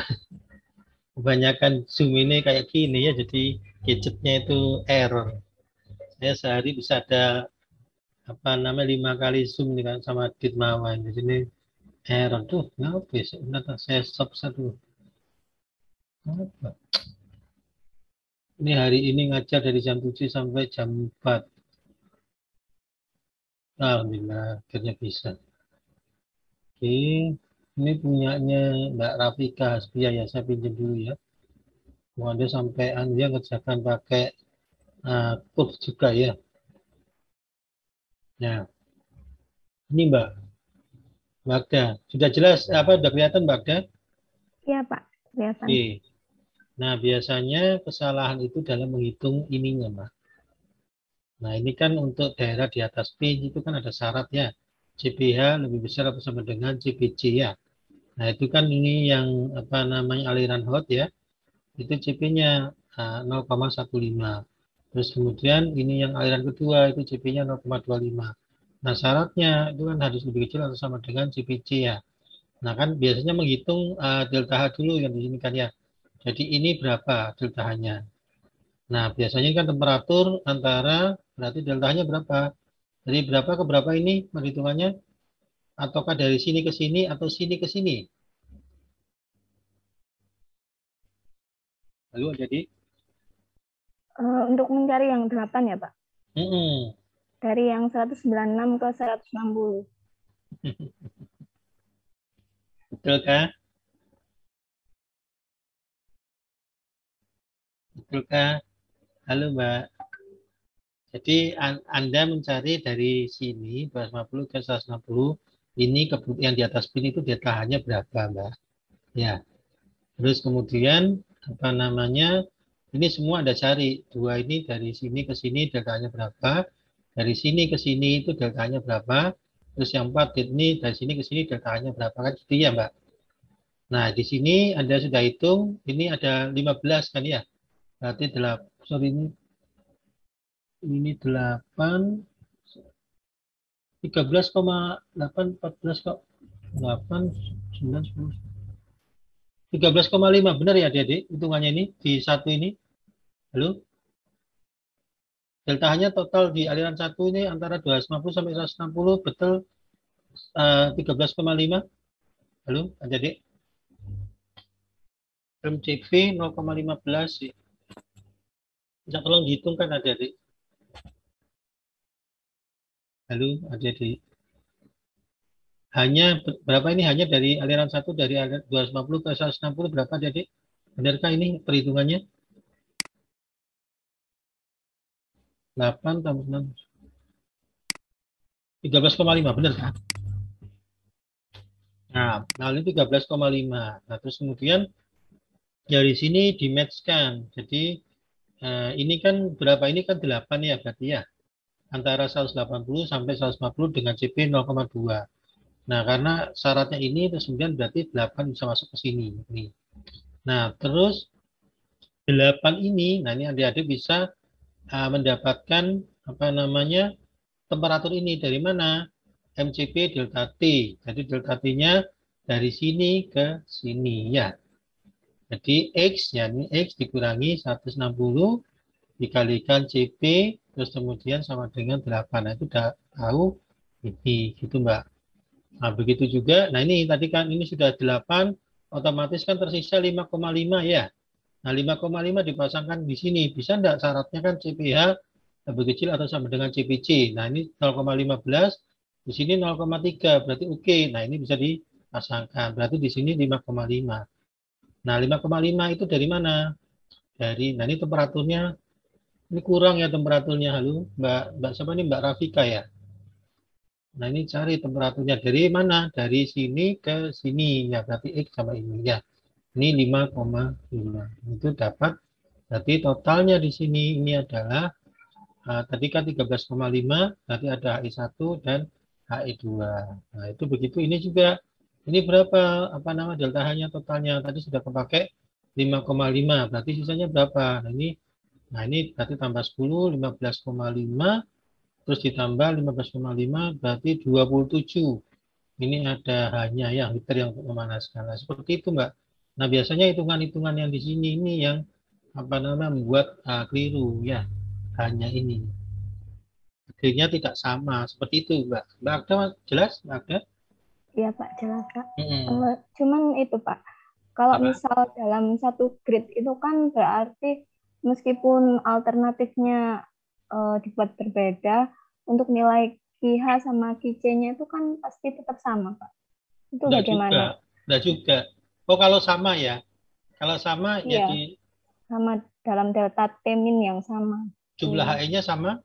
Kebanyakan Zoom ini kayak gini ya, jadi gadgetnya itu error. Saya sehari bisa ada 5 kali Zoom nih kan sama Ditmawan. Di sini error tuh, kenapa ya? Sebentar saya stop satu. Kenapa? Ini hari ini ngajar dari jam 7 sampai jam 4. Alhamdulillah, akhirnya bisa. Oke, ini punyanya Mbak Rafika Hasbia ya, saya pinjam dulu ya. Anda sampai Anda ngerjakan pakai curve juga ya. Nah, ini Mbak Bagda, sudah jelas sudah kelihatan Bagda? Iya Pak, kelihatan. Oke. Nah, biasanya kesalahan itu dalam menghitung ininya, Mbak. Nah, ini kan untuk daerah di atas P itu kan ada syaratnya. CPH lebih besar atau sama dengan CPC ya. Nah, itu kan ini yang aliran hot ya. Itu CP-nya 0,15. Terus kemudian ini yang aliran kedua itu CP-nya 0,25. Nah, syaratnya itu kan harus lebih kecil atau sama dengan CPC ya. Nah, kan biasanya menghitung delta H dulu yang di sini kan ya. Jadi ini berapa delta H-nya? Nah, biasanya kan temperatur berarti delta H-nya berapa? Dari berapa ke berapa ini perhitungannya? Ataukah dari sini ke sini atau sini ke sini? Lalu jadi Untuk mencari yang 8 ya Pak? Mm-mm. Dari yang 196 ke 160. Betul kah? Betul kah? Halo Mbak. Jadi Anda mencari dari sini 250 ke 160. Ini yang di atas pin itu delta H-nya berapa Mbak? Ya. Terus kemudian ini semua Anda cari. Dua ini dari sini ke sini delta-nya berapa? Dari sini ke sini itu delta-nya berapa? Terus yang 4 ini dari sini ke sini delta-nya berapa kan gitu ya Mbak? Nah, di sini Anda sudah hitung, ini ada 15 kan ya? Berarti 8, 13,8, 14 kok. 8, 9, 10. 13,5 benar ya adik-adik hitungannya ini di satu ini. Halo? Delta H-nya total di aliran satu ini antara 250 sampai 160 betul 13,5. Halo adik-adik? MCP 0,15 sih. Bisa tolong dihitung kan adik-adik? Halo adik-adik? Berapa ini hanya dari aliran satu dari aliran 250 ke 160 berapa adik-adik? Benarkah ini perhitungannya? 8 tambah 6. 13,5 benar kan? Nah, lalu 13,5. Nah, terus kemudian dari sini di-match-kan. Jadi ini kan berapa? Ini kan 8 ya berarti ya. Antara 180 sampai 150 dengan CP 0,2. Nah, karena syaratnya ini terus kemudian berarti 8 bisa masuk ke sini. Nih. Nah, terus 8 ini, nah ini adik-adik bisa mendapatkan apa namanya temperatur ini dari mana? MCP delta T. Jadi delta T-nya dari sini ke sini ya. Jadi X, ya ini X dikurangi 160 dikalikan CP, terus kemudian sama dengan 8. Nah, itu udah tahu ini, gitu Mbak. Nah, begitu juga, nah ini tadi kan ini sudah 8, otomatis kan tersisa 5,5 ya. Nah, 5,5 dipasangkan di sini. Bisa enggak syaratnya kan CPH lebih kecil atau sama dengan CPC. Nah, ini 0,15, di sini 0,3, berarti oke. Nah, ini bisa dipasangkan. Berarti di sini 5,5. Nah, 5,5 itu dari mana? Nah ini temperaturnya, ini kurang ya temperaturnya. Halo, Mbak siapa nih? Mbak Rafika ya? Nah, ini cari temperaturnya dari mana? Dari sini ke sini. Ya, berarti X sama ini ya. Ini 5,5. Itu dapat, berarti totalnya di sini ini adalah, tadi kan 13,5, berarti ada HI1 dan HI2. Nah, itu begitu. Ini juga, ini berapa, apa nama, delta H-nya totalnya. Tadi sudah kepakai 5,5, berarti sisanya berapa? Nah ini berarti tambah 10, 15,5, terus ditambah 15,5 berarti 27. Ini ada hanya ya liter yang untuk memanaskan. Nah, seperti itu Mbak. Nah biasanya hitungan-hitungan yang di sini ini yang apa namanya membuat keliru ya. Hanya ini. Akhirnya tidak sama. Seperti itu Mbak. Mbak Agda jelas Mbak Agda? Iya Pak, jelas Kak. Mm-mm. Cuman itu Pak, kalau Apa? misal dalam satu grid itu kan berarti meskipun alternatifnya dibuat berbeda, untuk nilai QH sama QC-nya itu kan pasti tetap sama Pak. Itu Enggak juga. bagaimana? Enggak juga. Oh kalau sama ya. Kalau sama ya Iya, di sama dalam delta T min yang sama. jumlah Iya, HE-nya sama.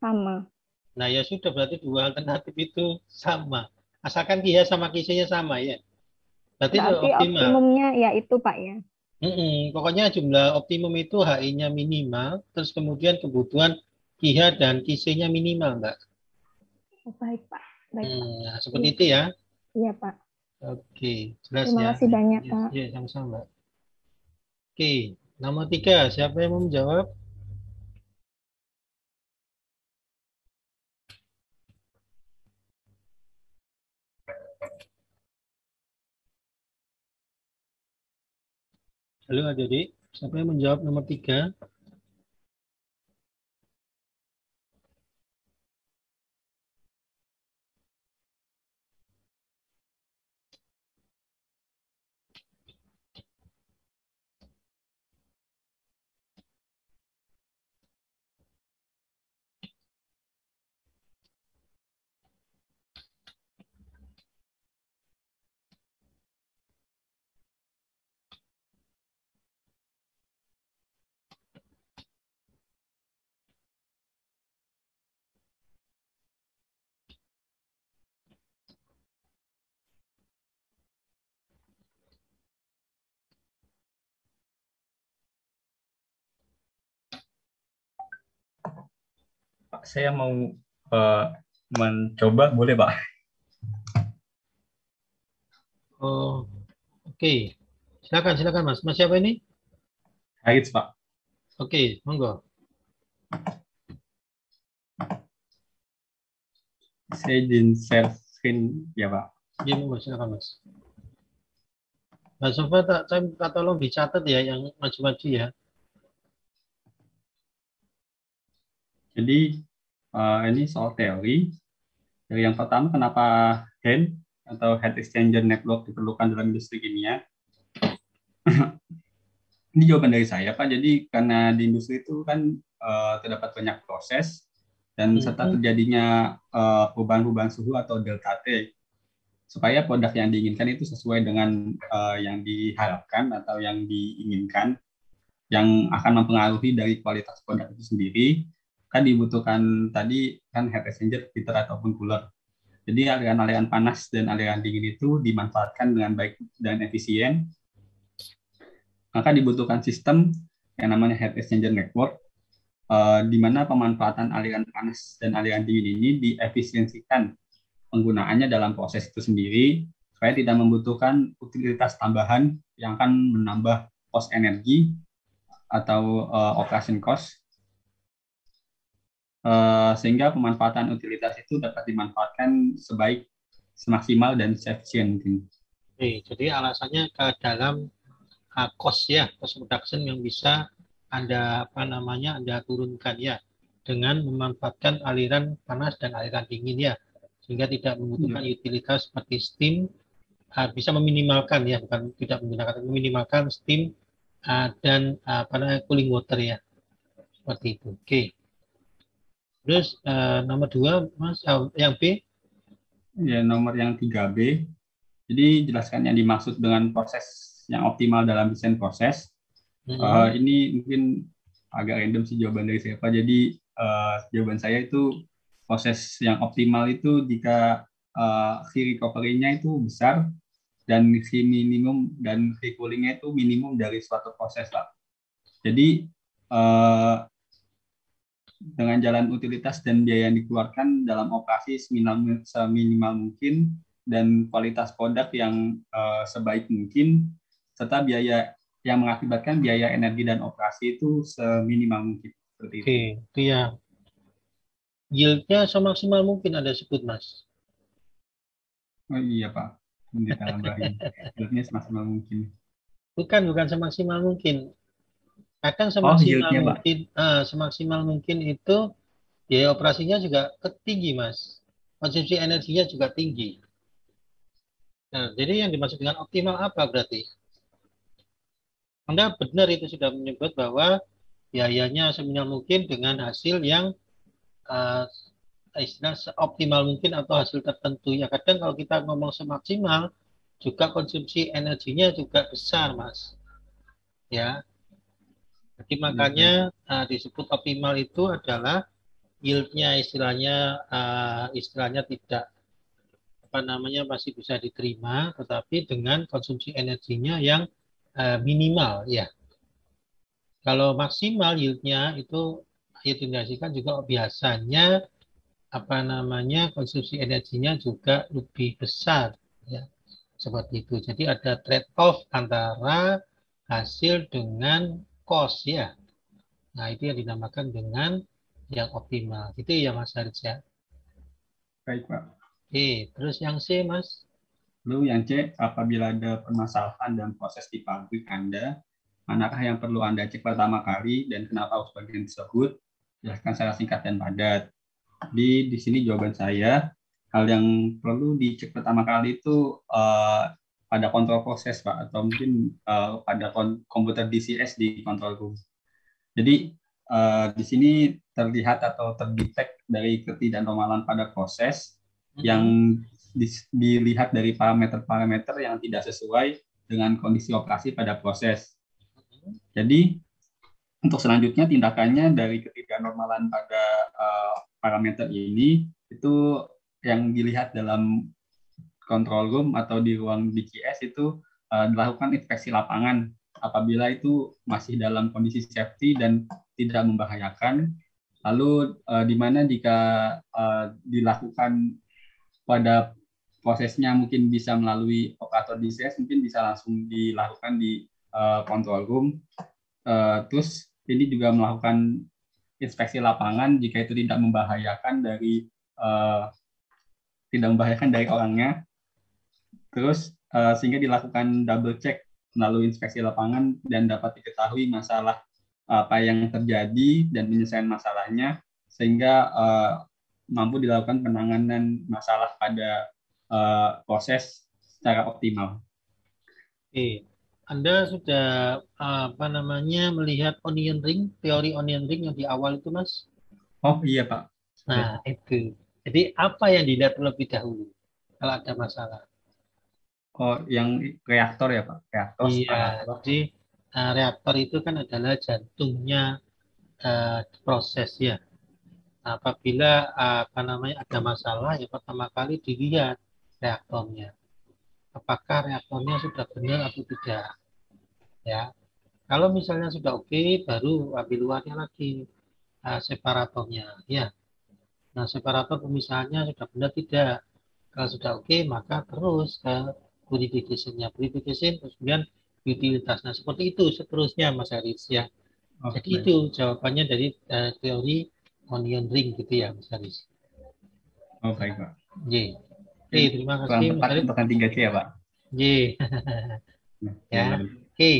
sama. Nah ya sudah berarti dua alternatif itu sama. Asalkan kia sama kisinya sama ya. Berarti itu Berarti optimal. optimumnya ya itu Pak ya. Pokoknya jumlah optimum itu HI-nya minimal, terus kemudian kebutuhan KIHA dan kisinya minimal, Mbak. Oh, baik Pak, baik Pak. Nah, seperti Iya, itu ya. iya Pak. Oke, jelas Terima ya. kasih banyak Yes, Pak. yes, sama-sama, Mbak. Oke, nomor 3, siapa yang mau menjawab? Halo adik-adik, siapa yang menjawab nomor 3? Pak, saya mau mencoba, boleh Pak? Oh, oke. Silakan Mas. Mas siapa ini? Haritz Pak. Oke, monggo. Saya izin share screen ya Pak. Iya, monggo, silakan Mas. Mas Sofa, saya minta tolong dicatat ya yang maju-maju ya. Jadi ini soal teori. Yang pertama, kenapa HEN atau Heat Exchanger Network diperlukan dalam industri kimia? Ini jawaban dari saya, Pak. Jadi karena di industri itu kan terdapat banyak proses dan serta terjadinya perubahan-perubahan suhu atau delta T, supaya produk yang diinginkan itu sesuai dengan yang diharapkan atau yang diinginkan, yang akan mempengaruhi dari kualitas produk itu sendiri. Kan dibutuhkan tadi kan heat exchanger, heater ataupun cooler. Jadi aliran-aliran panas dan aliran dingin itu dimanfaatkan dengan baik dan efisien. Maka dibutuhkan sistem yang namanya heat exchanger network, di mana pemanfaatan aliran panas dan aliran dingin ini diefisiensikan penggunaannya dalam proses itu sendiri, supaya tidak membutuhkan utilitas tambahan yang akan menambah cost energi atau operation cost, sehingga pemanfaatan utilitas itu dapat dimanfaatkan semaksimal dan seefisien mungkin. Oke, jadi alasannya ke dalam cost ya, cost reduction yang bisa Anda Anda turunkan ya dengan memanfaatkan aliran panas dan aliran dingin ya, sehingga tidak membutuhkan utilitas seperti steam, bisa meminimalkan ya, bukan tidak meminimalkan steam dan cooling water ya, seperti itu. Oke. Terus nomor 2 Mas, yang B? Ya, nomor yang 3B. Jadi jelaskan yang dimaksud dengan proses yang optimal dalam desain proses. Ini mungkin agak random sih jawaban dari saya, Pak. Jadi jawaban saya itu proses yang optimal itu jika heat recovery-nya itu besar dan heat minimum dan heat cooling-nya itu minimum dari suatu proses, Pak. Jadi dengan jalan utilitas dan biaya yang dikeluarkan dalam operasi seminimal mungkin dan kualitas produk yang sebaik mungkin, serta biaya yang mengakibatkan biaya energi dan operasi itu seminimal mungkin. Seperti itu. Oke, itu ya. Yield-nya semaksimal mungkin Anda sebut, Mas. Oh iya, Pak. Ditambahin. Yield-nya semaksimal mungkin. Bukan semaksimal mungkin. Kadang semaksimal mungkin itu biaya operasinya juga tinggi, Mas. Konsumsi energinya juga tinggi. Nah, jadi yang dimaksud dengan optimal apa berarti? Anda benar itu sudah menyebut bahwa biayanya seminimal mungkin dengan hasil yang istilah seoptimal mungkin atau hasil tertentu. Ya kadang kalau kita ngomong semaksimal, juga konsumsi energinya juga besar, Mas. Ya. Jadi makanya disebut optimal itu adalah yield-nya istilahnya tidak masih bisa diterima, tetapi dengan konsumsi energinya yang minimal ya. Kalau maksimal yield-nya itu diindikasikan juga biasanya konsumsi energinya juga lebih besar ya. Seperti itu. Jadi ada trade off antara hasil dengan cost ya. Nah, itu yang dinamakan dengan yang optimal. Itu ya Mas Haris ya. Baik, Pak. Oke, terus yang C, Mas. Lalu yang C, apabila ada permasalahan dalam proses di pabrik Anda, manakah yang perlu Anda cek pertama kali dan kenapa harus bagian tersebut? Jelaskan secara singkat dan padat. Di sini jawaban saya, hal yang perlu dicek pertama kali itu pada kontrol proses, Pak, atau mungkin pada komputer DCS di control room. Jadi di sini terlihat atau terdetek dari ketidaknormalan pada proses yang dilihat dari parameter-parameter yang tidak sesuai dengan kondisi operasi pada proses. Jadi untuk selanjutnya tindakannya dari ketidaknormalan pada parameter ini itu yang dilihat dalam control room atau di ruang DCS itu dilakukan inspeksi lapangan apabila itu masih dalam kondisi safety dan tidak membahayakan. Lalu di mana jika dilakukan pada prosesnya mungkin bisa melalui operator DCS, mungkin bisa langsung dilakukan di control room. Terus ini juga melakukan inspeksi lapangan jika itu tidak membahayakan dari orangnya. Terus sehingga dilakukan double check melalui inspeksi lapangan dan dapat diketahui masalah apa yang terjadi dan penyelesaian masalahnya sehingga mampu dilakukan penanganan masalah pada proses secara optimal. Oke. Anda sudah melihat onion ring, teori onion ring yang di awal itu, Mas? Oh iya, Pak. Nah, itu. Jadi apa yang dilihat terlebih dahulu kalau ada masalah? Oh, yang reaktor ya, Pak? Reaktor, Iya, jadi reaktor itu kan adalah jantungnya proses ya. Apabila ada masalah, ya pertama kali dilihat reaktornya. Apakah reaktornya sudah benar atau tidak? Ya, kalau misalnya sudah oke, baru ambil luarnya lagi separatornya. Ya, nah separator pemisahannya sudah benar tidak? Kalau sudah oke, maka terus ke purification-nya. Purification, kemudian utilitas. Nah, seperti itu seterusnya, Mas Haris ya. Jadi Oke. itu jawabannya dari teori onion ring gitu ya, Mas Haris. Oh, baik, Pak. J. Oke, terima Kurang kasih, Mas tepat Haris. untuk yang 3C ya, Pak. J. Nah, Ya, lalu. oke.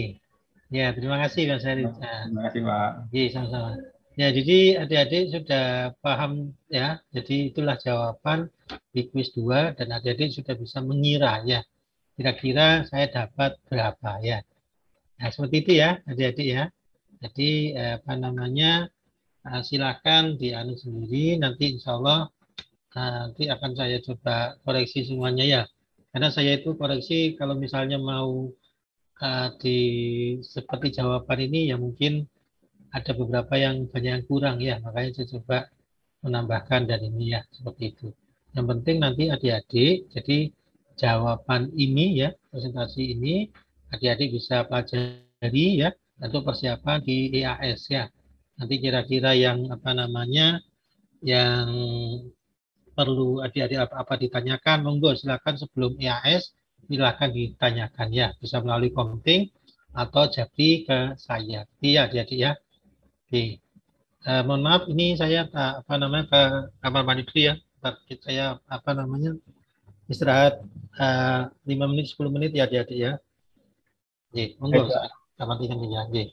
Ya, terima kasih, Mas Haris. Nah, Terima kasih, Pak. J, sama-sama. Ya, jadi adik-adik sudah paham ya. Jadi itulah jawaban di kuis 2 dan adik-adik sudah bisa mengira ya. Kira-kira saya dapat berapa ya. Nah, seperti itu ya, adik-adik ya. Jadi silakan dianu sendiri. Nanti insya Allah nanti akan saya coba koreksi semuanya ya. Karena saya itu koreksi kalau misalnya mau di seperti jawaban ini ya mungkin ada beberapa yang banyak yang kurang ya. Makanya saya coba menambahkan dan ini ya seperti itu. Yang penting nanti adik-adik jadi jawaban ini ya presentasi ini adik-adik bisa pelajari ya untuk persiapan di EAS ya. Nanti kira-kira yang yang perlu adik-adik apa ditanyakan, monggo silakan sebelum EAS silakan ditanyakan ya, bisa melalui konting atau japri ke saya. Iya adik-adik ya. Oke. Mohon maaf ini saya ke kamar mandi dulu ya. Ntar saya istirahat 5 menit 10 menit ya adik-adik ya. Oke, monggo Baik, Pak. kamar mandi ya. Oke.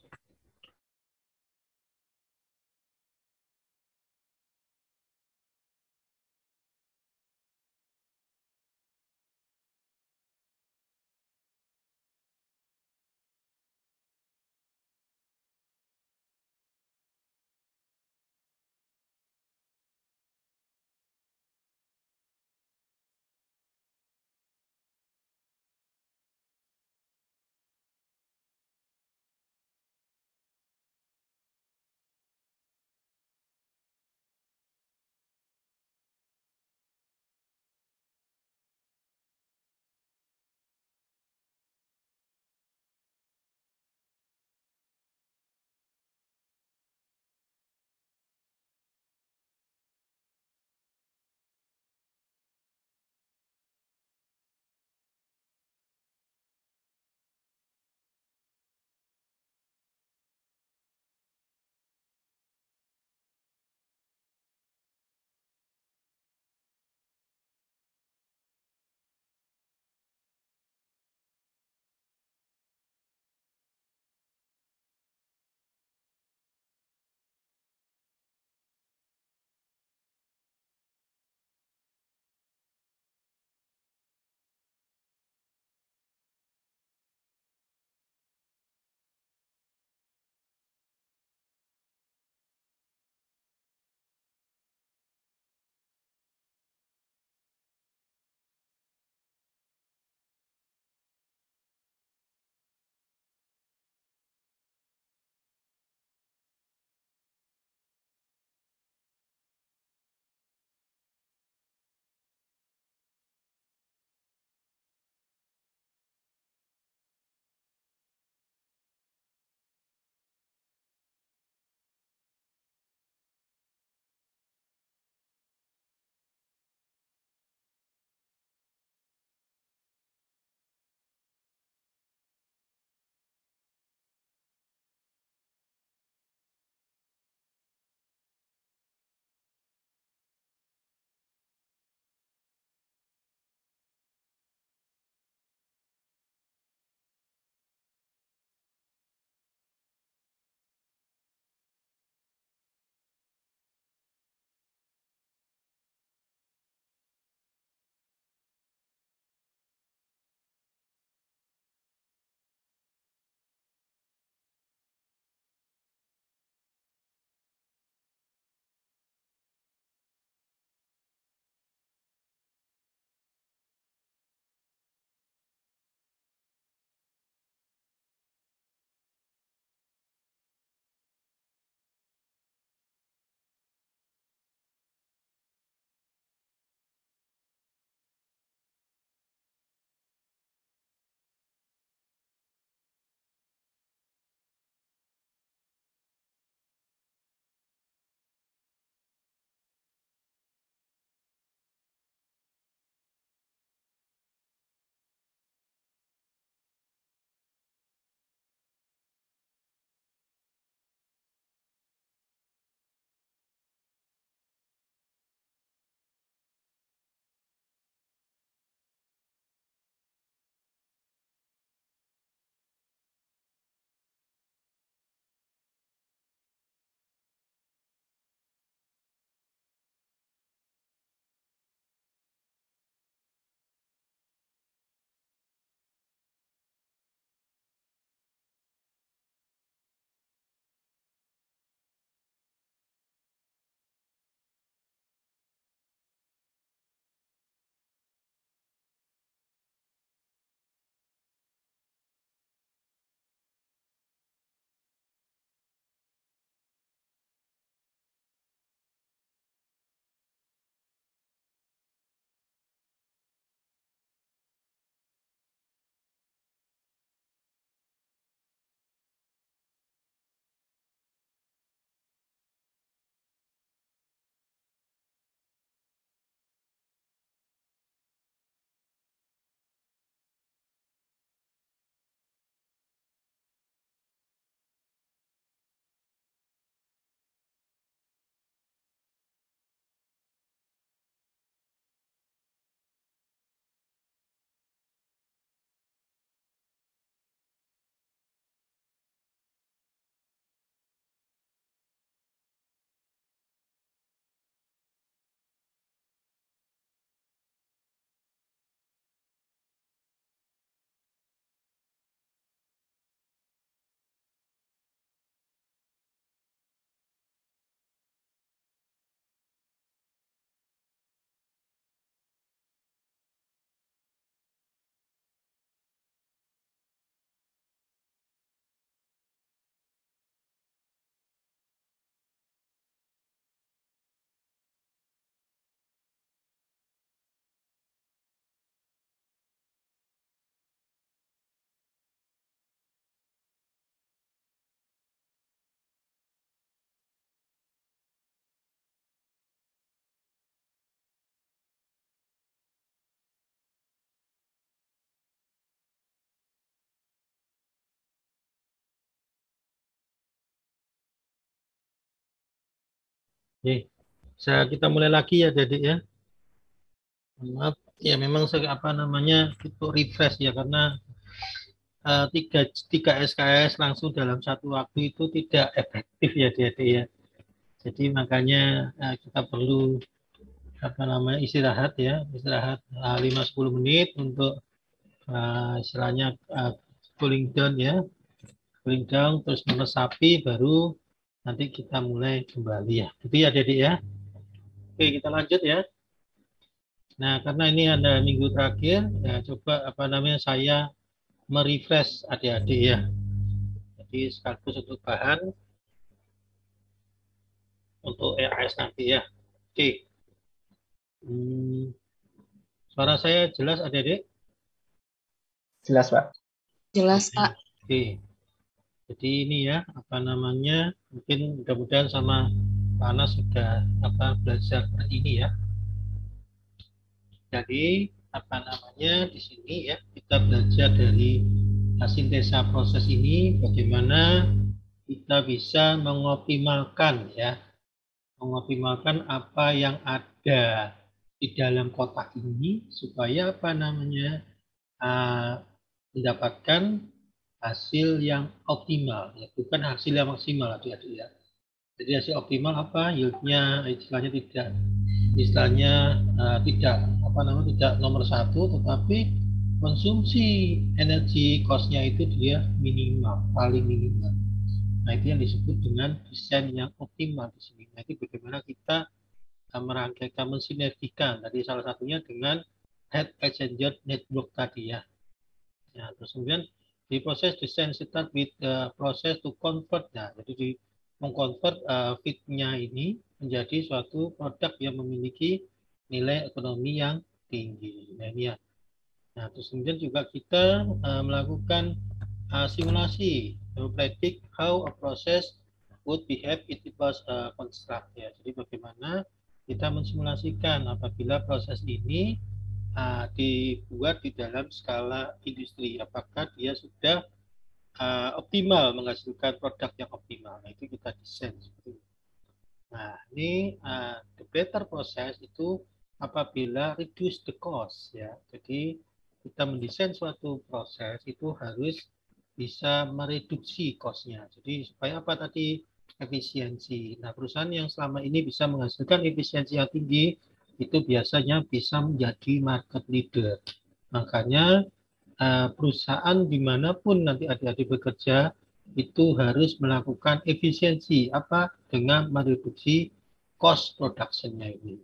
Oke. Kita mulai lagi ya, Dedek ya. Maaf, ya memang apa namanya itu refresh ya karena tiga SKS langsung dalam satu waktu itu tidak efektif ya, Dedek ya. Jadi makanya kita perlu apa namanya istirahat ya, istirahat 5-10 menit untuk istilahnya cooling down ya, cooling down terus meresapi baru nanti kita mulai kembali ya. Gitu ya, Dedek ya. Oke, kita lanjut ya. Nah, karena ini ada minggu terakhir, ya coba apa namanya saya merefresh adik-adik ya. Jadi sekaligus untuk bahan untuk EAS nanti ya. Oke. Suara saya jelas adik-adik? Jelas, Pak. Jelas, Pak. Oke. Jadi ini ya, apa namanya, mungkin mudah-mudahan sama Pak Anas sudah belajar ini ya. Jadi apa namanya di sini ya kita belajar dari sintesa proses ini bagaimana kita bisa mengoptimalkan ya, mengoptimalkan apa yang ada di dalam kotak ini supaya apa namanya mendapatkan hasil yang optimal ya, bukan hasil yang maksimal adik-adik ya. Jadi hasil optimal apa yieldnya istilahnya tidak nomor satu, tetapi konsumsi energi cost-nya itu dia minimal, paling minimal. Nah itu yang disebut dengan desain yang optimal di sini. Nah itu bagaimana kita merangkaikan, mensinergikan tadi salah satunya dengan heat exchanger network tadi ya. Nah terus kemudian di proses desain start with proses to convert. Nah jadi di mengkonvert feed-nya ini menjadi suatu produk yang memiliki nilai ekonomi yang tinggi. Nah ini ya. Nah terus kemudian juga kita melakukan simulasi to predict how a process would behave if it was construct ya. Jadi bagaimana kita mensimulasikan apabila proses ini dibuat di dalam skala industri, apakah dia sudah optimal menghasilkan produk yang optimal. Nah itu kita desain seperti itu. Nah ini the better process itu apabila reduce the cost ya. Jadi kita mendesain suatu proses itu harus bisa mereduksi cost-nya. Jadi supaya apa tadi? Efisiensi. Nah perusahaan yang selama ini bisa menghasilkan efisiensi yang tinggi itu biasanya bisa menjadi market leader. Makanya perusahaan dimanapun nanti adik-adik bekerja itu harus melakukan efisiensi apa dengan mereduksi cost production-nya ini.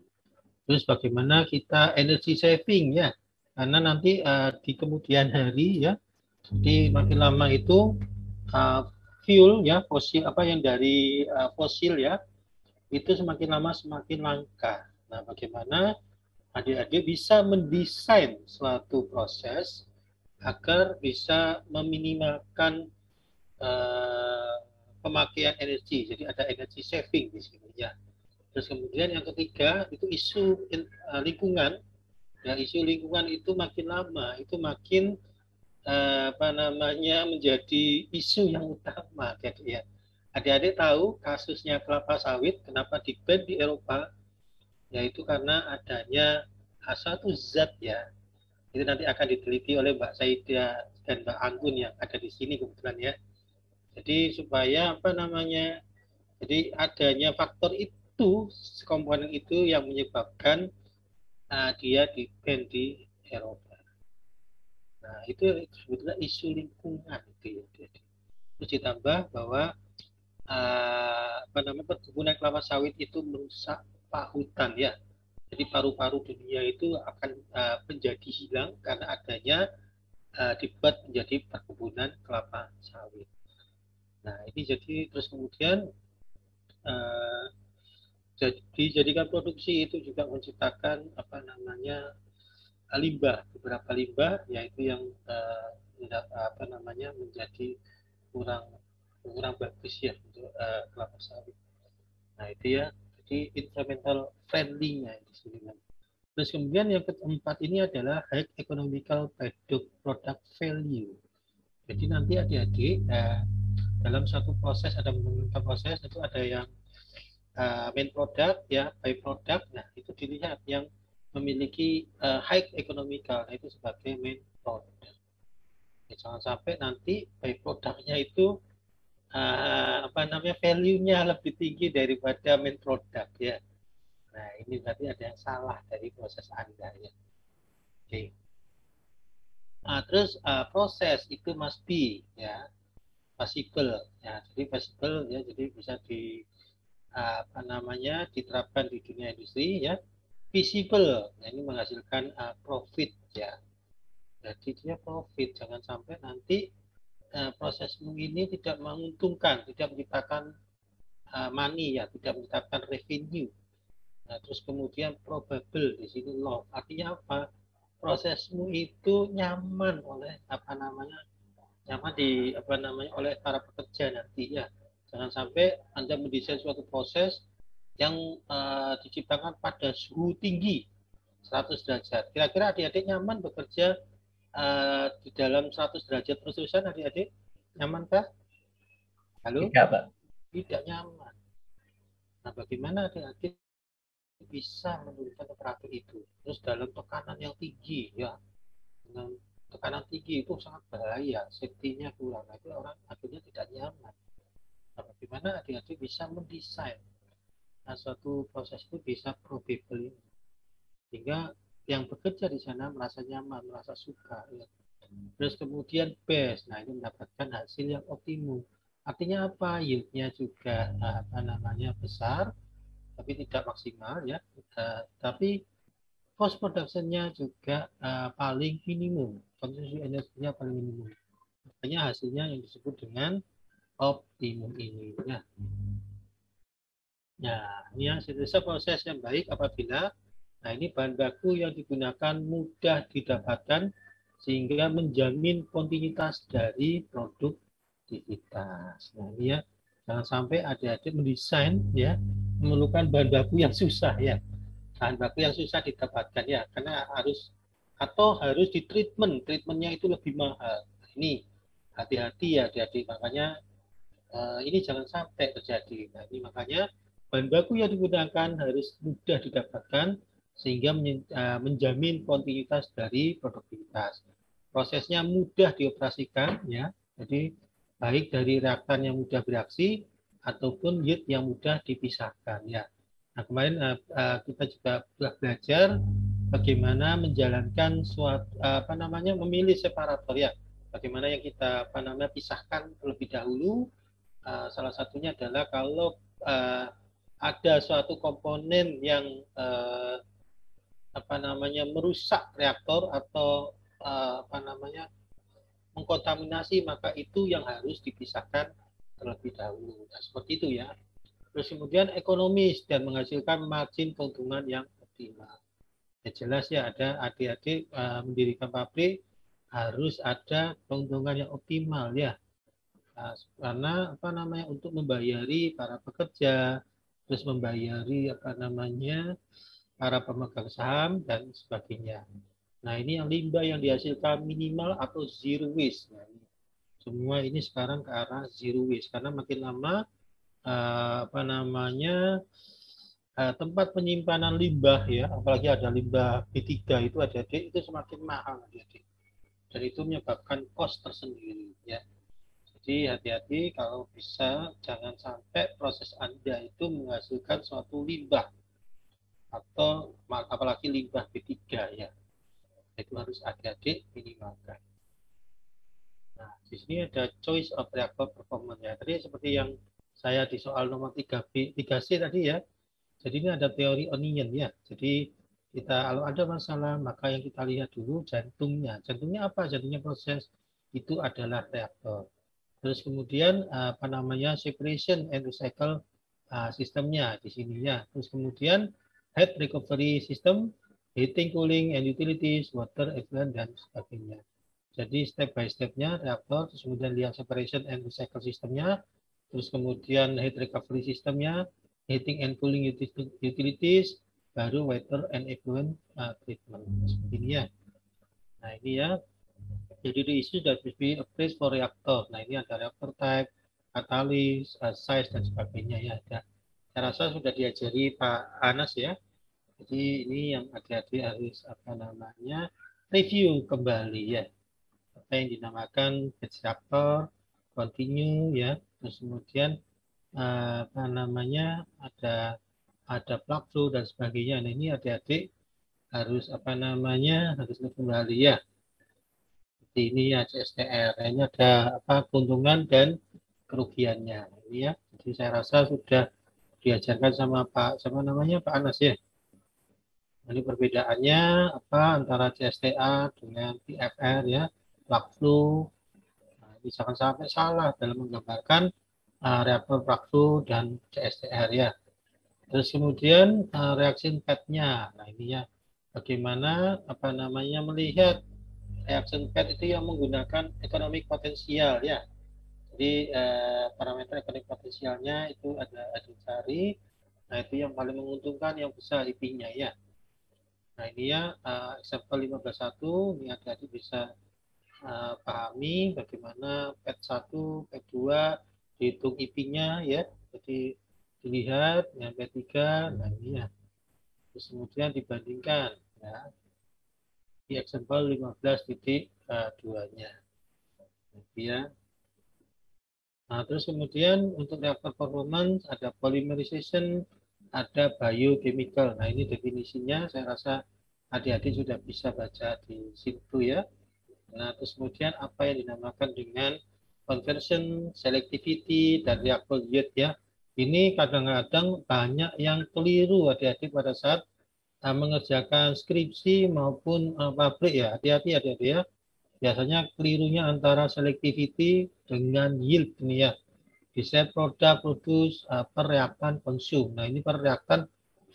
Terus bagaimana kita energy saving ya, karena nanti di kemudian hari ya, di makin lama itu fuel ya fosil apa yang dari fosil ya itu semakin lama semakin langka. Nah bagaimana adik-adik bisa mendesain suatu proses agar bisa meminimalkan pemakaian energi. Jadi ada energy saving di sini ya. Terus kemudian yang ketiga itu isu lingkungan. Ya, isu lingkungan itu makin lama itu makin menjadi isu yang utama. Jadi ya, adik-adik tahu kasusnya kelapa sawit kenapa di-ban di Eropa? Yaitu karena adanya satu zat ya. Itu nanti akan diteliti oleh Mbak Saida dan Mbak Anggun yang ada di sini kebetulan ya. Jadi supaya jadi adanya faktor itu, komponen itu yang menyebabkan dia di-ban di Eropa. Nah itu sebetulnya isu lingkungan itu ya. Terus ditambah bahwa perkebunan kelapa sawit itu merusak hutan ya. Jadi paru-paru dunia itu akan menjadi hilang karena adanya dibuat menjadi perkebunan kelapa sawit. Nah ini jadi terus kemudian dijadikan produksi itu juga menciptakan limbah, beberapa limbah yaitu yang menjadi kurang bagus ya untuk kelapa sawit. Nah itu ya, jadi environmental friendly-nya di sini. Terus kemudian yang keempat ini adalah high economical product value. Jadi nanti adik-adik dalam satu proses ada beberapa proses itu ada yang main product ya, by product. Nah, itu dilihat yang memiliki high economical, nah, itu sebagai main product. Ya, jangan sampai nanti by produknya itu value-nya lebih tinggi daripada main product ya. Nah, ini berarti ada yang salah dari proses Anda ya. Oke. Nah, terus proses itu must be ya, possible ya. Jadi possible ya, jadi bisa diterapkan di dunia industri ya. Visible, ya, ini menghasilkan profit ya. Jadi dia profit, jangan sampai nanti prosesmu ini tidak menguntungkan, tidak menciptakan money ya, tidak menciptakan revenue. Nah, terus kemudian probable di sini low. Artinya apa? Prosesmu itu nyaman oleh oleh para pekerja nanti ya. Jangan sampai Anda mendesain suatu proses yang diciptakan pada suhu tinggi 100 derajat. Kira-kira adik-adik nyaman bekerja di dalam 100 derajat terus-terusan, adik-adik? Nyamankah? Halo? Tidak, Pak. Tidak nyaman. Nah, bagaimana adik-adik bisa menurunkan temperatur itu? Terus dalam tekanan yang tinggi, ya. Dengan tekanan tinggi itu sangat bahaya, safety-nya kurang. Nah, itu orang akhirnya tidak nyaman. Nah, bagaimana adik-adik bisa mendesain suatu proses itu bisa probable, sehingga yang bekerja di sana merasa nyaman, merasa suka. Ya. Terus kemudian best, nah ini mendapatkan hasil yang optimum. Artinya apa? Yield-nya juga besar, tapi tidak maksimal ya. Tapi cost production-nya juga paling minimum, konsumsi energinya paling minimum. Makanya hasilnya yang disebut dengan optimum ini. Ya. Nah, ini yang proses yang baik apabila ini bahan baku yang digunakan mudah didapatkan sehingga menjamin kontinuitas dari produktivitas. Nah, ini ya, jangan sampai adik-adik mendesain ya memerlukan bahan baku yang susah ya. Bahan baku yang susah didapatkan ya, karena harus di treatmentnya itu lebih mahal. Ini hati-hati ya adik-adik, makanya ini jangan sampai terjadi. Nah, ini makanya bahan baku yang digunakan harus mudah didapatkan sehingga menjamin kontinuitas dari produktivitas. Prosesnya mudah dioperasikan ya. Jadi baik dari reaktan yang mudah bereaksi ataupun yield yang mudah dipisahkan ya. Nah, kemarin kita juga telah belajar bagaimana menjalankan memilih separator ya. Bagaimana yang kita pisahkan terlebih dahulu. Salah satunya adalah kalau ada suatu komponen yang merusak reaktor atau mengkontaminasi, maka itu yang harus dipisahkan terlebih dahulu. Nah, seperti itu ya. Terus kemudian ekonomis dan menghasilkan margin keuntungan yang optimal. Ya, jelas ya, ada adik-adik mendirikan pabrik harus ada keuntungan yang optimal ya. Karena untuk membayari para pekerja, terus membayari para pemegang saham dan sebagainya. Nah, ini yang limbah yang dihasilkan minimal atau zero waste. Nah, semua ini sekarang ke arah zero waste karena makin lama tempat penyimpanan limbah ya, apalagi ada limbah B3 itu adik-adik itu semakin mahal adik-adik. Dan itu menyebabkan cost tersendiri ya. Jadi hati-hati kalau bisa jangan sampai proses Anda itu menghasilkan suatu limbah atau apalagi limbah B3 ya. Itu harus adik-adik minimalkan. Nah, di sini ada choice of reactor performance ya. Tadi seperti yang saya di soal nomor 3C tadi ya. Jadi ini ada teori onion ya. Jadi kalau ada masalah maka yang kita lihat dulu jantungnya. Jantungnya apa? Jantungnya proses itu adalah reaktor. Terus kemudian separation and recycle sistemnya di sininya. Terus kemudian heat recovery system, heating, cooling, and utilities, water, effluent, dan sebagainya. Jadi step by stepnya reaktor, terus kemudian lihat separation and recycle sistemnya, terus kemudian heat recovery sistemnya, heating and cooling utilities, baru water and effluent treatment. Seperti ini ya. Nah ini ya. Jadi the issue that will be a place for reactor. Nah ini ada reactor type, catalyst, size dan sebagainya ya. Ada saya rasa sudah diajari Pak Anas ya. Jadi ini yang adik-adik harus review kembali ya. Apa yang dinamakan batch reactor, continue ya. Terus kemudian ada plug flow dan sebagainya. Nah, ini adik-adik harus harus kembali ya. Seperti ini ya CSTR. Nah, ini ada keuntungan dan kerugiannya. Ini ya. Jadi saya rasa sudah diajarkan sama Pak Anas ya. Ini perbedaannya antara CSTA dengan TFR ya, plug flow. Nah, ini jangan sampai salah dalam menggambarkan reaktor plug flow dan CSTR ya. Terus kemudian reaction pad-nya. Nah, ini ya bagaimana melihat reaction pad itu yang menggunakan economic potensial ya. Jadi parameter economic potensialnya itu ada dicari. Nah, itu yang paling menguntungkan yang besar IP-nya ya. Nah, ini ya example 15.1 ini adik-adik bisa pahami bagaimana PET 1, PET 2 dihitung IP-nya ya. Jadi dilihat dengan PET 3, nah ini ya. Terus kemudian dibandingkan ya. Di example 15.2-nya. Ya. Nah, terus kemudian untuk reaktor performance ada polymerization, ada biochemical. Nah, ini definisinya saya rasa adik-adik sudah bisa baca di situ ya. Nah, terus kemudian apa yang dinamakan dengan conversion, selectivity, dan reactor yield ya. Ini kadang-kadang banyak yang keliru adik-adik pada saat mengerjakan skripsi maupun pabrik ya. Hati-hati adik-adik ya. Biasanya kelirunya antara selectivity dengan yield ini ya. Bisa produk, produce, per reaktan, consume. Nah, ini per reaktan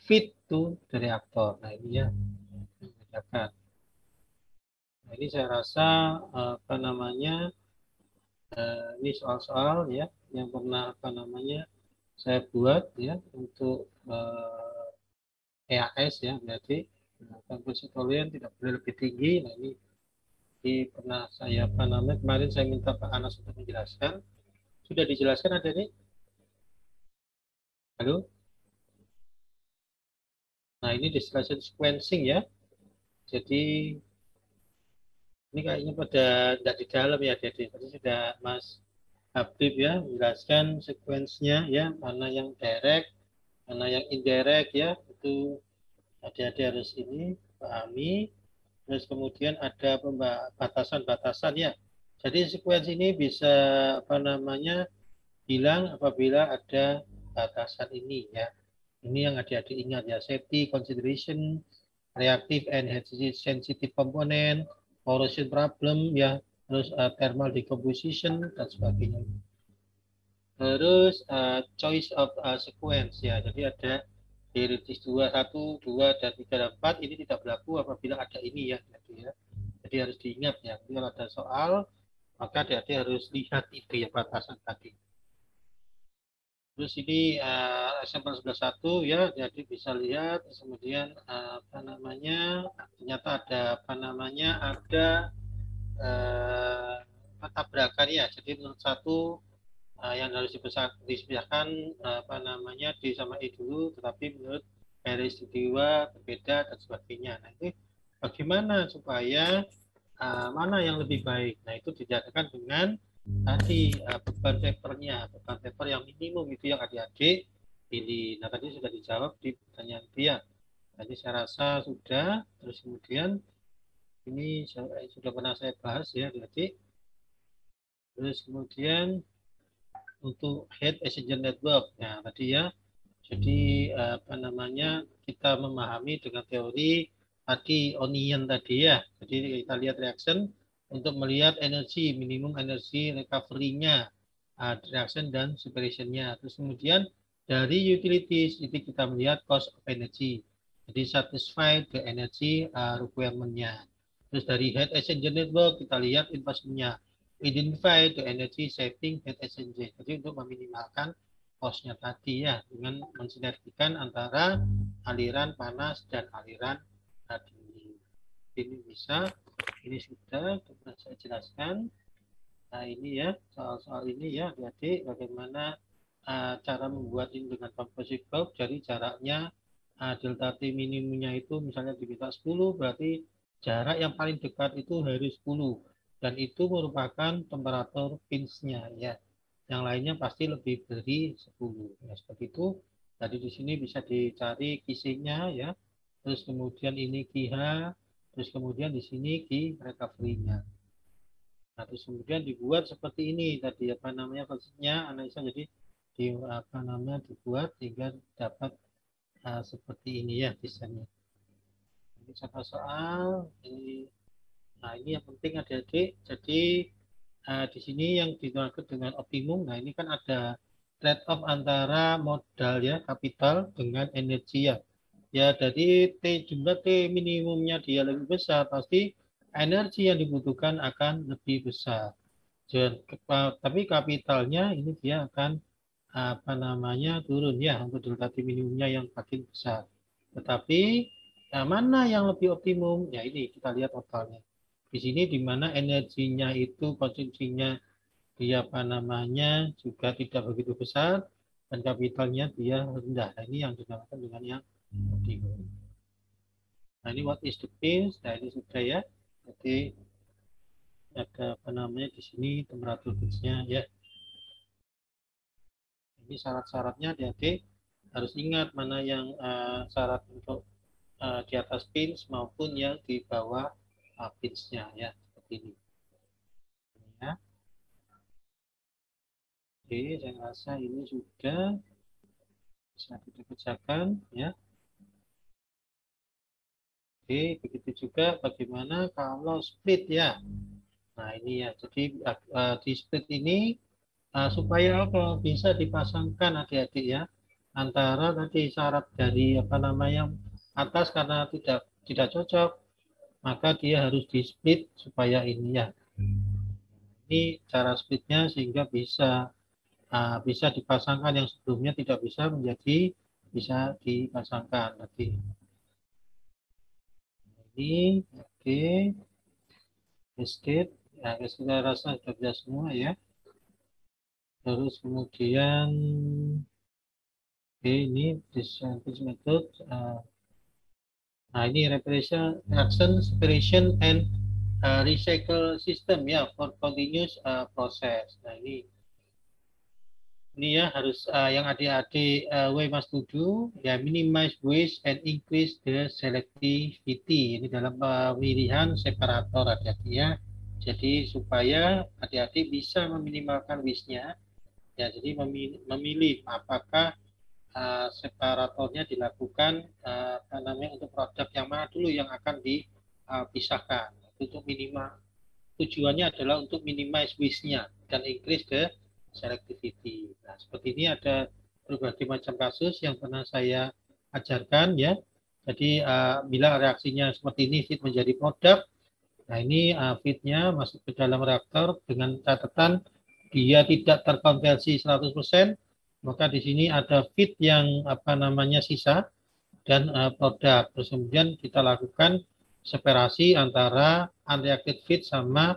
feed to the reactor. Nah, ini ya. Membedakan. Nah, ini saya rasa ini soal-soal ya yang pernah saya buat ya untuk EAS ya, berarti konstituen tidak boleh lebih tinggi. Nah, ini pernah saya kemarin saya minta Pak Anas untuk menjelaskan. Sudah dijelaskan ada nih? Halo? Nah, ini distillation sequencing ya. Jadi ini kayaknya pada tidak di dalam ya, Dede. Tadi sudah Mas Habib ya menjelaskan sequence-nya ya, mana yang direct, mana yang indirect ya. Itu adik-adik harus ini pahami. Terus kemudian ada batasan-batasan ya. Jadi sequence ini bisa bilang apabila ada batasan ini ya. Ini yang adik-adik ingat ya, safety consideration, reactive and sensitive component, corrosion problem ya, terus thermal decomposition dan sebagainya. Terus choice of sequence ya. Jadi ada heritage 2, 1, 2, dan 3, dan 4 ini tidak berlaku apabila ada ini ya. Jadi harus diingat ya. Jadi kalau ada soal, maka adik-adik harus lihat itu ya batasan tadi. Terus ini example 11.1 ya, jadi bisa lihat. Kemudian ternyata ada tabrakan ya. Jadi menurut satu yang harus dipisahkan D sama E dulu, tetapi menurut peristiwa berbeda dan sebagainya. Nah, itu bagaimana supaya mana yang lebih baik? Nah, itu dijadikan dengan tadi beban paper yang minimum itu yang adik-adik pilih. Nah, tadi sudah dijawab di pertanyaan dia. Tadi saya rasa sudah. Terus kemudian ini sudah pernah saya bahas ya adik-adik. Terus kemudian untuk head exchanger network. Nah, tadi ya. Jadi kita memahami dengan teori tadi onion tadi ya. Jadi kita lihat reaction untuk melihat energi, minimum energi recovery-nya, reaction dan separation-nya. Terus kemudian dari utilities itu kita melihat cost of energy. Jadi satisfy the energy requirement-nya. Terus dari head exchanger network kita lihat investment-nya. Identify the energy saving head exchanger. Jadi untuk meminimalkan cost-nya tadi ya dengan mensinergikan antara aliran panas dan aliran dingin. Ini bisa, ini sudah saya jelaskan. Nah, ini ya soal-soal ini ya, adik-adik bagaimana cara membuat ini dengan composite curve, jadi jaraknya delta T minimumnya itu misalnya diminta 10, berarti jarak yang paling dekat itu harus 10. Dan itu merupakan temperatur pinch-nya ya. Yang lainnya pasti lebih dari 10. Ya, seperti itu. Tadi di sini bisa dicari kisinya ya. Terus kemudian ini QH, terus kemudian di sini key recovery-nya. Nah, terus kemudian dibuat seperti ini tadi apa namanya prosesnya analisa, jadi dibuat sehingga dapat seperti ini ya desainnya. Ini contoh soal ini. Nah, ini yang penting adik-adik. Jadi di sini yang dimaksud dengan optimum. Nah, ini kan ada trade off antara modal ya, kapital dengan energi ya. Ya, jadi jumlah T minimumnya dia lebih besar, pasti energi yang dibutuhkan akan lebih besar. Tapi kapitalnya ini dia akan apa namanya turun ya untuk delta T minimumnya yang makin besar. Tetapi mana yang lebih optimum? Ya ini kita lihat totalnya. Di sini di mana energinya itu konsumsinya dia apa namanya juga tidak begitu besar dan kapitalnya dia rendah. Nah, ini yang dinamakan dengan yang optimum. Nah ini what is the pinch? Nah ini sudah ya. Jadi ada apa namanya di sini temperatur pinch-nya ya. Ini syarat-syaratnya adik-adik harus ingat mana yang syarat untuk di atas pinch maupun yang di bawah pinch-nya ya seperti ini. Ya. Oke, saya rasa ini sudah bisa kita kerjakan ya. Oke, begitu juga bagaimana kalau split ya. Nah ini ya, jadi di split ini supaya apa bisa dipasangkan adik-adik ya antara tadi syarat dari apa namanya atas karena tidak cocok, maka dia harus di split supaya ini ya. Ini cara splitnya sehingga bisa dipasangkan yang sebelumnya tidak bisa menjadi bisa dipasangkan nanti. Ini oke. Cascade, ya kita rasa sudah bisa semua ya. Terus kemudian ini disadvantage method. Nah ini reaction separation and recycle system ya for continuous process. Nah ini ya harus yang adik-adik must do ya, minimize waste and increase the selectivity. Ini dalam pemilihan separator adik-adik ya. Jadi supaya adik-adik bisa meminimalkan waste-nya ya, jadi memilih apakah separatornya dilakukan apa namanya untuk produk yang mana dulu yang akan dipisahkan. Untuk minimal tujuannya adalah untuk minimize waste-nya dan increase the selectivity. Nah, seperti ini ada berbagai macam kasus yang pernah saya ajarkan ya. Jadi bila reaksinya seperti ini feed menjadi produk. Nah, ini feed-nya masuk ke dalam reaktor dengan catatan dia tidak terkonversi 100%, maka di sini ada feed yang apa namanya sisa dan produk. Terus kemudian kita lakukan separasi antara unreacted feed sama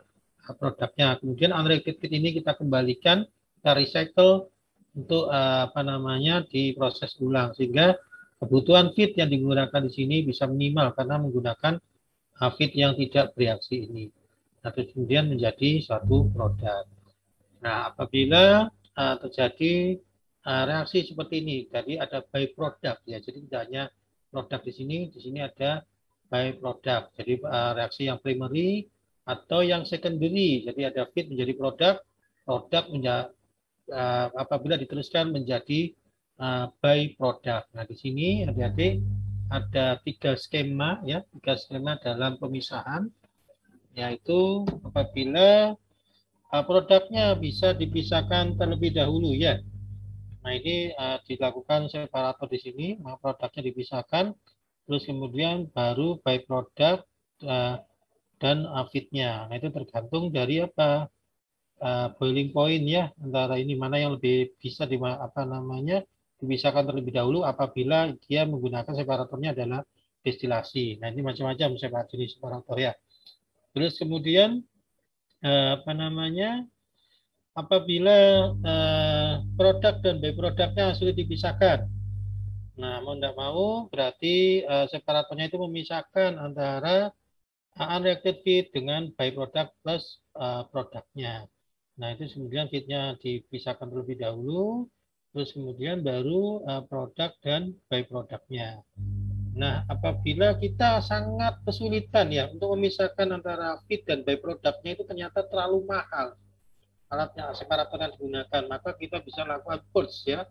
produknya. Kemudian unreacted feed ini kita kembalikan, kita recycle untuk apa namanya diproses ulang sehingga kebutuhan feed yang digunakan di sini bisa minimal karena menggunakan feed yang tidak bereaksi ini. Nah, kemudian menjadi suatu produk. Nah, apabila terjadi reaksi seperti ini, jadi ada byproduct ya. Jadi tidak hanya produk di sini ada byproduct. Jadi reaksi yang primary atau yang secondary. Jadi ada feed menjadi produk menjadi apabila diteruskan menjadi byproduct. Nah, di sini adik-adik ada 3 skema ya, 3 skema dalam pemisahan, yaitu apabila produknya bisa dipisahkan terlebih dahulu ya. Nah ini dilakukan separator di sini, maka produknya dipisahkan, terus kemudian baru byproduct dan feednya. Nah itu tergantung dari apa boiling point ya, antara ini mana yang lebih bisa dipisahkan terlebih dahulu apabila dia menggunakan separatornya adalah destilasi. Nah ini macam-macam jenis separator ya. Terus kemudian apabila produk dan byproductnya sulit dipisahkan. Nah, mau tidak mau berarti separatornya itu memisahkan antara unreacted feed dengan byproduct plus produknya. Nah, itu kemudian feednya dipisahkan terlebih dahulu, terus kemudian baru produk dan byproductnya. Nah, apabila kita sangat kesulitan ya untuk memisahkan antara feed dan byproductnya itu ternyata terlalu mahal alatnya separator yang digunakan, maka kita bisa lakukan purge ya.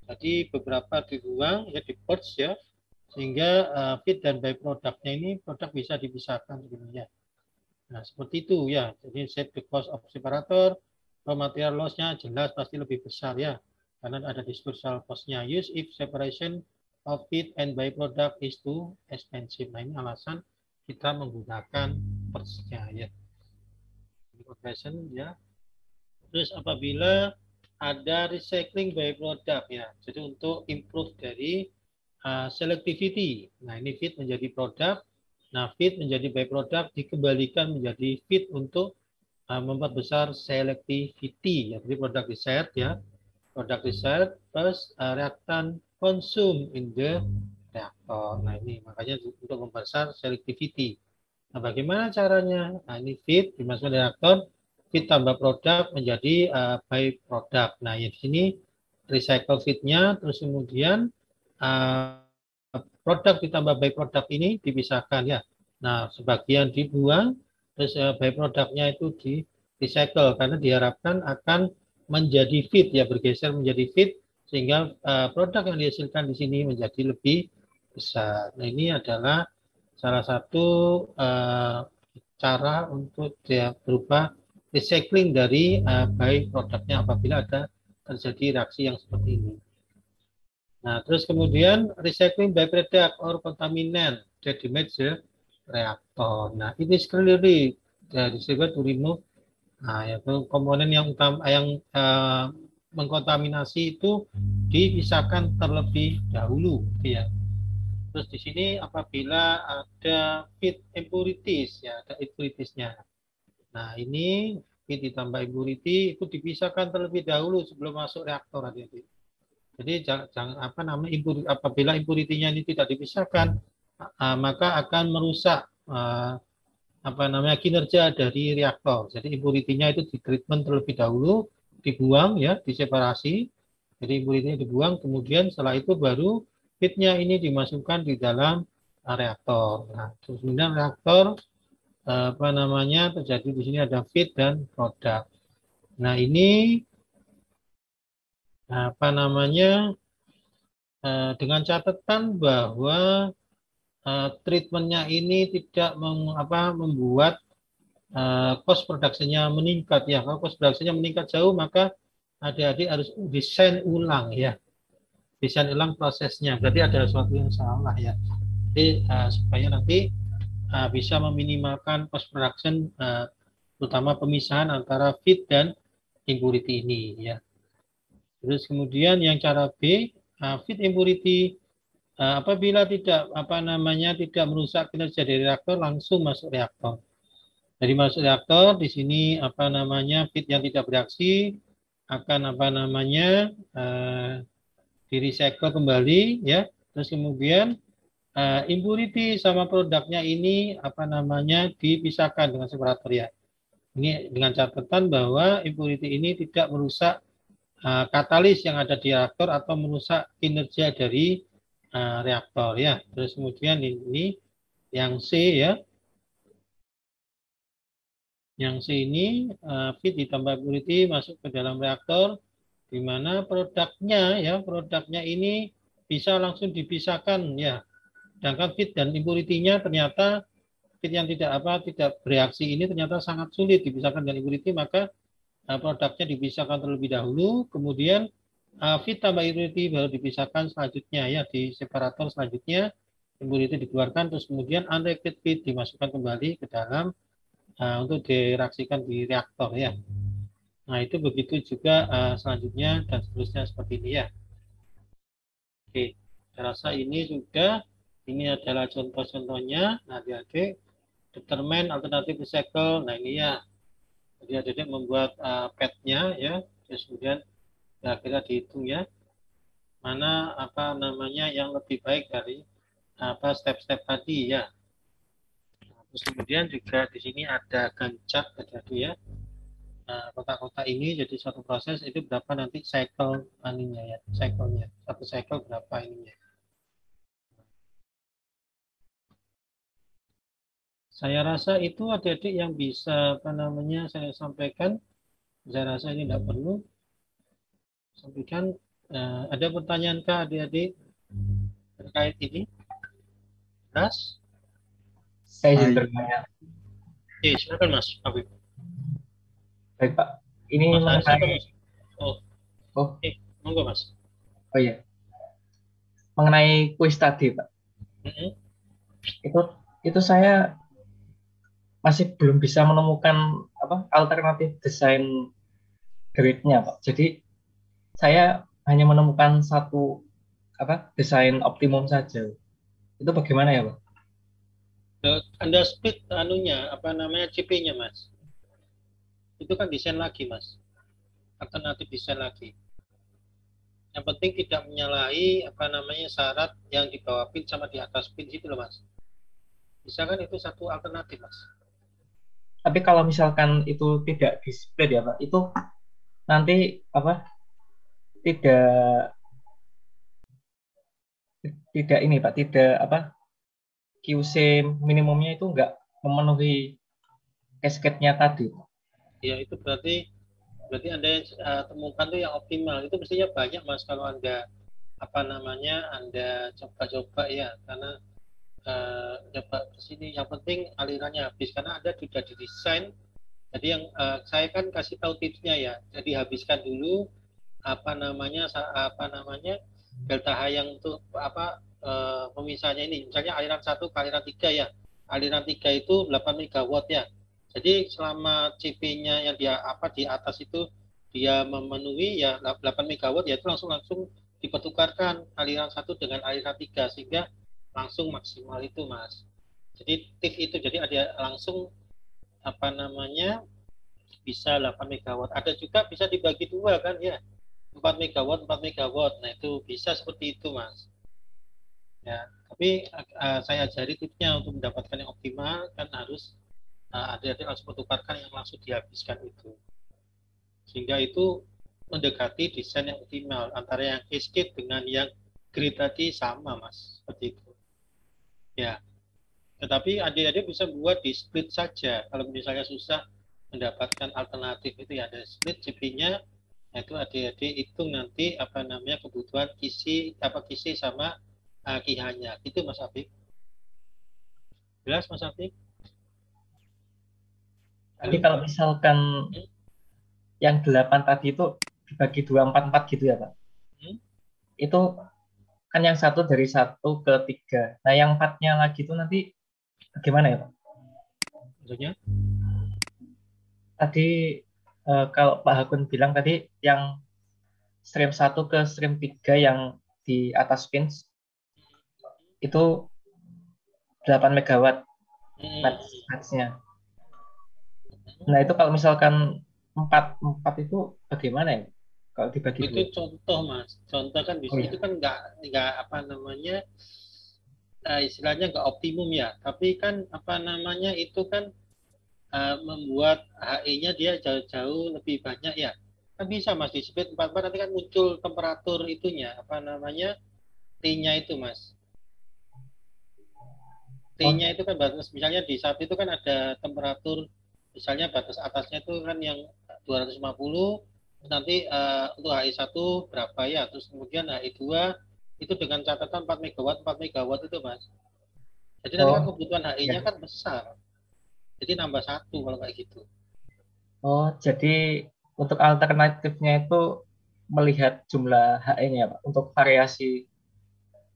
Jadi beberapa dibuang ya, di purge ya, sehingga feed dan byproductnya ini produk bisa dipisahkan sebenarnya. Nah, seperti itu ya. Jadi save the cost of separator, raw material loss-nya jelas pasti lebih besar ya, karena ada dispersal cost-nya. Use if separation of feed and byproduct is too expensive. Nah, ini alasan kita menggunakan purge-nya ya. Conversion ya. Terus apabila ada recycling byproduct ya. Jadi untuk improve dari selectivity. Nah, ini feed menjadi produk. Nah, feed menjadi byproduct dikembalikan menjadi feed untuk memperbesar selectivity. Ya, jadi produk desired ya. Produk desired plus reactant consume in the reactor. Nah, ini makanya untuk memperbesar selectivity. Nah, bagaimana caranya? Nah, ini feed dimasukkan reaktor, feed tambah produk menjadi byproduct. Nah, ya di sini recycle feednya, terus kemudian produk ditambah byproduct ini dipisahkan ya. Nah, sebagian dibuang, terus byproductnya itu di recycle karena diharapkan akan menjadi feed ya, bergeser menjadi feed sehingga produk yang dihasilkan di sini menjadi lebih besar. Nah, ini adalah salah satu cara untuk dia berupa recycling dari byproductnya apabila ada terjadi reaksi yang seperti ini. Nah, terus kemudian recycling byproduct or contaminant that damage the reactor. Nah, it is clearly disebut to remove. Nah, yaitu komponen yang utama yang mengkontaminasi itu dipisahkan terlebih dahulu, ya. Terus di sini apabila ada feed impurities, ya ada impuritiesnya. Nah, ini feed ditambah impurity itu dipisahkan terlebih dahulu sebelum masuk reaktor, hati-hati. Jadi jangan apabila impuritinya ini tidak dipisahkan, maka akan merusak kinerja dari reaktor. Jadi impuritinya itu ditreatment terlebih dahulu, dibuang ya, diseparasi. Jadi impuritinya dibuang, kemudian setelah itu baru feednya ini dimasukkan di dalam reaktor. Nah, kemudian reaktor terjadi di sini ada feed dan produk. Nah, ini dengan catatan bahwa treatmentnya ini tidak membuat cost production-nya meningkat ya. Kalau cost production-nya meningkat jauh, maka adik-adik harus desain ulang ya. Desain ulang prosesnya. Berarti ada sesuatu yang salah ya. Jadi supaya nanti bisa meminimalkan cost production, terutama pemisahan antara feed dan impurity ini ya. Terus kemudian yang cara B, feed impurity apabila tidak tidak merusak kinerja dari reaktor langsung masuk reaktor. Jadi masuk reaktor di sini feed yang tidak bereaksi akan di recycle kembali ya. Terus kemudian impurity sama produknya ini dipisahkan dengan separator ya. Ini dengan catatan bahwa impurity ini tidak merusak katalis yang ada di reaktor atau merusak kinerja dari reaktor ya. Terus kemudian ini yang C ya. Yang C ini feed ditambah impurity masuk ke dalam reaktor di mana produknya ini bisa langsung dipisahkan ya. Sedangkan feed dan impurity-nya ternyata feed yang tidak bereaksi ini ternyata sangat sulit dipisahkan dengan impurity, maka produknya dipisahkan terlebih dahulu, kemudian feed tambah impurity baru dipisahkan selanjutnya ya, di separator selanjutnya impurity dikeluarkan, terus kemudian unreacted feed dimasukkan kembali ke dalam untuk direaksikan di reaktor ya. Nah, itu begitu juga selanjutnya dan seterusnya seperti ini ya. Oke, saya rasa ini adalah contoh-contohnya. Nah, adik-adik determine alternative recycle. Nah, ini ya. Jadi adik-adik membuat pad-nya ya, terus kemudian kira-kira dihitung ya, mana apa namanya yang lebih baik dari apa step-step tadi ya. Terus kemudian juga di sini ada gancat tadi ya. Nah, kotak-kotak ini jadi satu proses itu berapa nanti cycle aninya ya, cycle-nya. Satu cycle berapa ininya. Saya rasa itu adik-adik yang bisa apa namanya saya sampaikan. Saya rasa ini tidak perlu. Sampaikan. Ada pertanyaan kah adik-adik terkait ini? Jelas? Saya izin bertanya. Oke, silakan Mas Habib. Baik Pak, ini Mas Haris apa mengenai Mas? Oh, oh monggo Mas. oh iya, mengenai kuis tadi Pak, itu saya masih belum bisa menemukan apa alternatif desain grid-nya Pak. Jadi saya hanya menemukan satu apa desain optimum saja. Itu bagaimana ya Pak? Anda split anunya apa namanya CP-nya Mas? Itu kan desain lagi Mas, alternatif desain lagi. Yang penting tidak menyalahi apa namanya syarat yang di bawah pin sama di atas pin itu loh Mas. Bisa kan itu satu alternatif Mas. Tapi kalau misalkan itu tidak di split ya Pak, itu nanti apa tidak tidak ini Pak, tidak apa QC minimumnya itu enggak memenuhi cascade-nya tadi. Ya itu berarti Anda temukan tuh yang optimal. Itu mestinya banyak Mas kalau Anda apa namanya Anda coba-coba ya, karena coba ke sini yang penting alirannya habis karena Anda sudah didesain. Jadi yang saya kan kasih tahu tipsnya ya. Jadi habiskan dulu apa namanya delta H yang untuk apa pemisahnya ini. Misalnya aliran 1 ke aliran 3 ya. Aliran 3 itu 8 megawatt ya. Jadi selama CP-nya yang dia apa di atas itu dia memenuhi ya 8 megawatt ya itu langsung dipertukarkan aliran 1 dengan aliran 3 sehingga langsung maksimal itu Mas. Jadi tip itu jadi ada langsung apa namanya bisa 8 megawatt. Ada juga bisa dibagi dua kan ya. 4 megawatt 4 megawatt. Nah, itu bisa seperti itu Mas. Ya, tapi saya ajari tipsnya untuk mendapatkan yang optimal kan harus adik-adik langsung pertukarkan yang langsung dihabiskan itu. Sehingga itu mendekati desain yang optimal antara yang cascade dengan yang grid tadi sama Mas, seperti itu. Ya. Tetapi adik-adik bisa buat di split saja. Kalau misalnya susah mendapatkan alternatif itu ya ada split CP-nya, itu adik-adik hitung nanti apa namanya kebutuhan kisi sama KIH-nya. Itu Mas Afif. Jelas Mas Afif? Jadi kalau misalkan yang 8 tadi itu dibagi 2 4 4 gitu ya Pak. Itu kan yang satu dari 1 ke 3. Nah yang 4-nya lagi itu nanti bagaimana ya Pak? Maksudnya? Tadi kalau Pak Hakun bilang tadi yang stream 1 ke stream 3 yang di atas pins itu 8 megawatt batch-nya. Nah itu kalau misalkan 4 itu bagaimana ya? Kalau dibagi itu contoh Mas. Contoh kan bisa itu kan nggak apa namanya istilahnya nggak optimum ya. Tapi kan apa namanya itu kan membuat HE-nya dia jauh-jauh lebih banyak ya. Kan bisa Mas di split 4 nanti kan muncul temperatur itunya apa namanya T-nya itu Mas. T-nya itu kan batas misalnya di saat itu kan ada temperatur misalnya batas atasnya itu kan yang 250 nanti untuk HI1 berapa ya terus kemudian HI2 itu dengan catatan 4 megawatt itu Mas. Jadi nanti kan kebutuhan HI-nya kan besar. Jadi nambah 1 kalau kayak gitu. Oh, jadi untuk alternatifnya itu melihat jumlah HE-nya Pak untuk variasi.